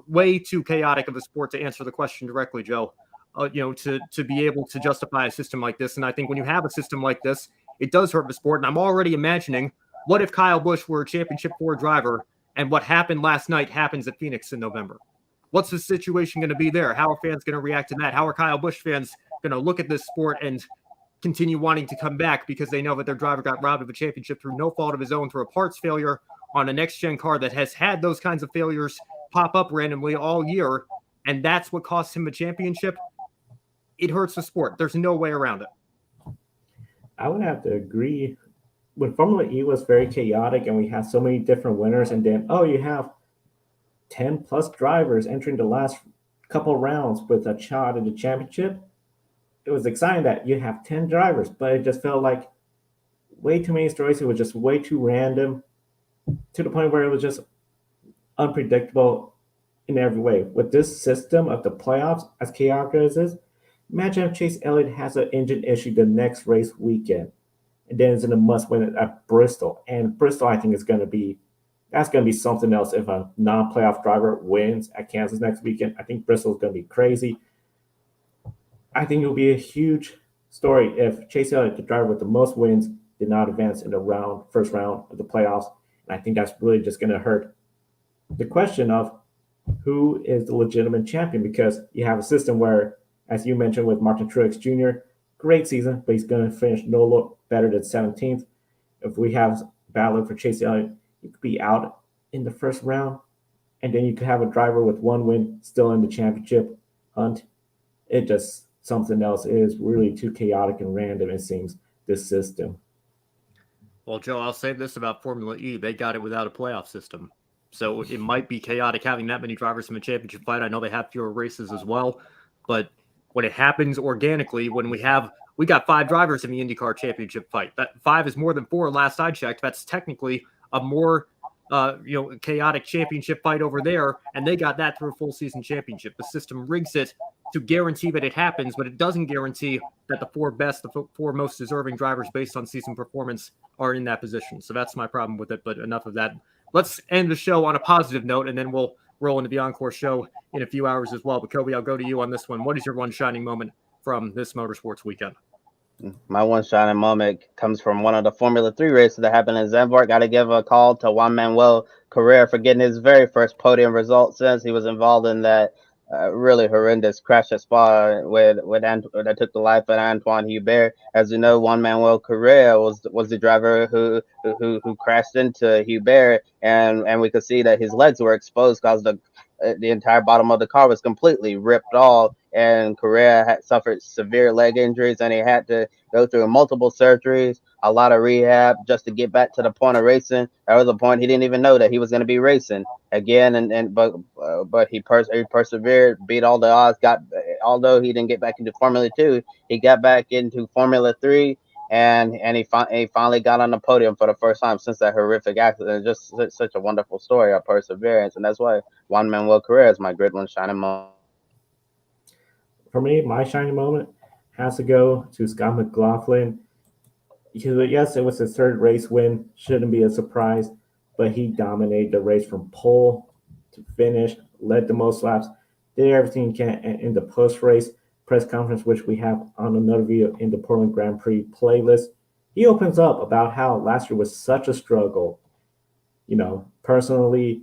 Speaker 4: way too chaotic of a sport to answer the question directly, Joe. To be able to justify a system like this. And I think when you have a system like this, it does hurt the sport. And I'm already imagining, what if Kyle Busch were a championship 4 driver and what happened last night happens at Phoenix in November? What's the situation going to be there? How are fans going to react to that? How are Kyle Busch fans going to look at this sport and continue wanting to come back because they know that their driver got robbed of a championship through no fault of his own, through a parts failure on a next-gen car that has had those kinds of failures pop up randomly all year, and that's what cost him a championship? It hurts the sport. There's no way around it.
Speaker 1: I would have to agree. When Formula E was very chaotic and we had so many different winners, and then, you have 10 plus drivers entering the last couple rounds with a shot at the championship, it was exciting that you have 10 drivers, but it just felt like way too many stories. It was just way too random to the point where it was just unpredictable in every way. With this system of the playoffs, as chaotic as it is, imagine if Chase Elliott has an engine issue the next race weekend, and then it's in a must-win at Bristol. And Bristol, I think, that's going to be something else if a non-playoff driver wins at Kansas next weekend. I think Bristol is going to be crazy. I think it will be a huge story if Chase Elliott, the driver with the most wins, did not advance in the first round of the playoffs. And I think that's really just going to hurt the question of who is the legitimate champion, because you have a system where, as you mentioned with Martin Truex Jr., great season, but he's going to finish no better than 17th. If we have battle for Chase Elliott, he could be out in the first round, and then you could have a driver with 1 win still in the championship hunt. It just something else. It is really too chaotic and random, it seems, this system.
Speaker 4: Well, Joe, I'll say this about Formula E. They got it without a playoff system. So it might be chaotic having that many drivers in the championship fight. I know they have fewer races as well, but when it happens organically, when we got 5 drivers in the IndyCar championship fight. That 5 is more than 4 last I checked. That's technically a more chaotic championship fight over there, and they got that through a full season championship. The system rigs it to guarantee that it happens, but it doesn't guarantee that the 4 most deserving drivers based on season performance are in that position. So that's my problem with it, but enough of that. Let's end the show on a positive note, and then we'll roll into the encore show in a few hours as well. But Kobe, I'll go to you on this one. What is your one shining moment from this motorsports weekend?
Speaker 2: My one shining moment comes from one of the Formula 3 races that happened in Zandvoort. Got to give a call to Juan Manuel Correa for getting his very first podium result since he was involved in that really horrendous crash at Spa that took the life of Antoine Hubert. As you know, Juan Manuel Correa was the driver who crashed into Hubert, and we could see that his legs were exposed because the entire bottom of the car was completely ripped off, and Correa had suffered severe leg injuries, and he had to go through multiple surgeries, a lot of rehab just to get back to the point of racing. There was a point he didn't even know that he was going to be racing again, but he persevered, beat all the odds. Although he didn't get back into Formula 2, he got back into Formula 3. And he finally got on the podium for the first time since that horrific accident. Just such a wonderful story of perseverance, and that's why Juan Manuel Correa is my great one shining moment.
Speaker 1: For me, my shining moment has to go to Scott McLaughlin. Yes, it was his 3rd race win. Shouldn't be a surprise, but he dominated the race from pole to finish, led the most laps, did everything he can in the post-race press conference, which we have on another video in the Portland Grand Prix playlist. He opens up about how last year was such a struggle, personally,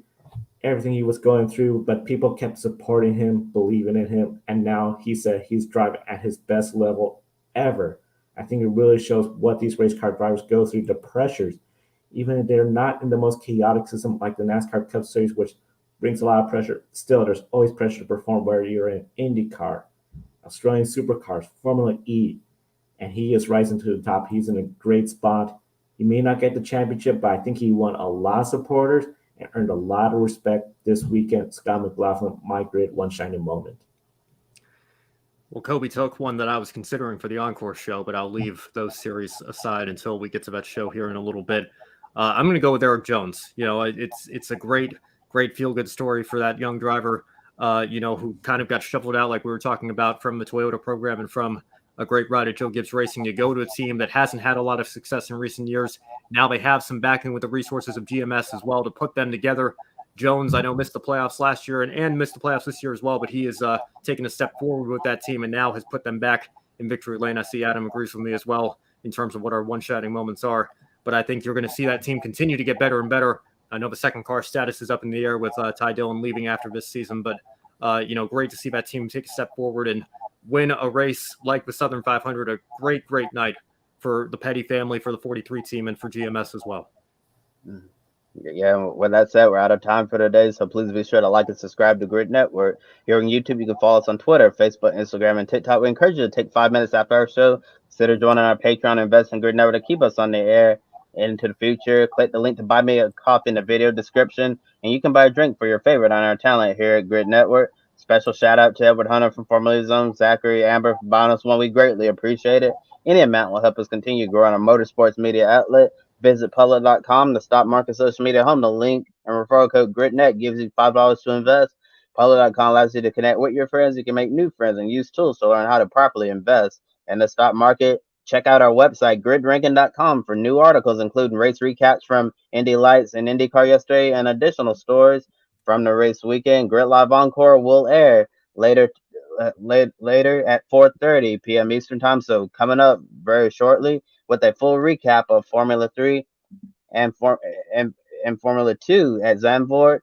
Speaker 1: everything he was going through, but people kept supporting him, believing in him, and now he said he's driving at his best level ever. I think it really shows what these race car drivers go through, the pressures, even if they're not in the most chaotic system like the NASCAR Cup Series, which brings a lot of pressure. Still, there's always pressure to perform where you're in IndyCar, Australian Supercars, Formula E, and he is rising to the top. He's in a great spot. He may not get the championship, but I think he won a lot of supporters and earned a lot of respect this weekend. Scott McLaughlin, my great one shining moment.
Speaker 4: Well, Kobe took one that I was considering for the Encore show, but I'll leave those series aside until we get to that show here in a little bit. I'm going to go with Erik Jones. It's a great feel-good story for that young driver, who kind of got shuffled out like we were talking about from the Toyota program and from a great ride at Joe Gibbs Racing to go to a team that hasn't had a lot of success in recent years. Now they have some backing with the resources of GMS as well to put them together. Jones, I know, missed the playoffs last year and missed the playoffs this year as well, but he has taken a step forward with that team and now has put them back in victory lane. I see Adam agrees with me as well in terms of what our one-shining moments are. But I think you're going to see that team continue to get better and better. I know the second car status is up in the air with Ty Dillon leaving after this season, but great to see that team take a step forward and win a race like the Southern 500. A great night for the Petty family, for the 43 team, and for GMS as well.
Speaker 2: Yeah, with that said, we're out of time for today, so please be sure to like and subscribe to Grid Network. Here on YouTube, you can follow us on Twitter, Facebook, Instagram, and TikTok. We encourage you to take 5 minutes after our show, consider joining our Patreon and invest in Grid Network to keep us on the air into the future. Click the link to buy me a coffee in the video description, and you can buy a drink for your favorite on our talent here at Grid Network. Special shout out to Edward Hunter from Formula Zone, Zachary Amber for buying us one. We greatly appreciate it. Any amount will help us continue growing our motorsports media outlet. Visit public.com, the stock market social media home. The link and referral code GridNet gives you $5 to invest. Public.com allows you to connect with your friends. You can make new friends and use tools to learn how to properly invest in the stock market. Check out our website, gridranking.com, for new articles, including race recaps from Indy Lights and IndyCar yesterday and additional stories from the race weekend. Grid Live Encore will air later at 4:30 p.m. Eastern Time. So coming up very shortly with a full recap of Formula 3 and Formula 2 at Zandvoort,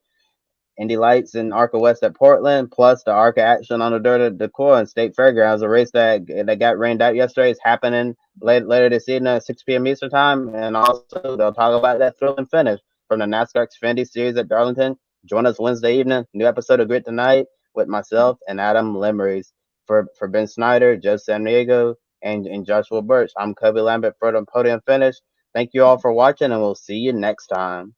Speaker 2: Indy Lights and ARCA West at Portland, plus the ARCA action on the dirt at Decorah and State Fairgrounds. A race that got rained out yesterday is happening later this evening at 6 p.m. Eastern Time. And also, they'll talk about that thrilling finish from the NASCAR Xfinity Series at Darlington. Join us Wednesday evening. New episode of Grit Tonight with myself and Adam Lemrys. For Ben Snyder, Joe Samniego, and Joshua Birch, I'm Kobe Lambert for the Podium Finish. Thank you all for watching, and we'll see you next time.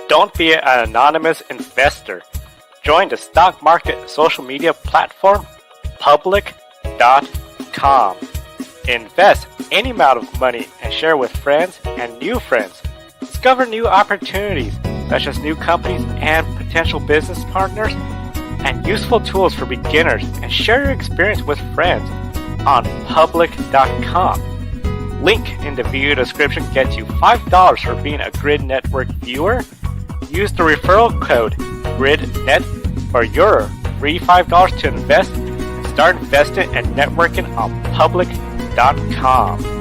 Speaker 5: Don't be an anonymous investor. Join the stock market social media platform, public.com. Invest any amount of money and share with friends and new friends. Discover new opportunities, such as new companies and potential business partners, and useful tools for beginners, and share your experience with friends on public.com. Link in the video description gets you $5 for being a Grid Network viewer. Use the referral code GridNet for your free $5 to invest and start investing and networking on public.com.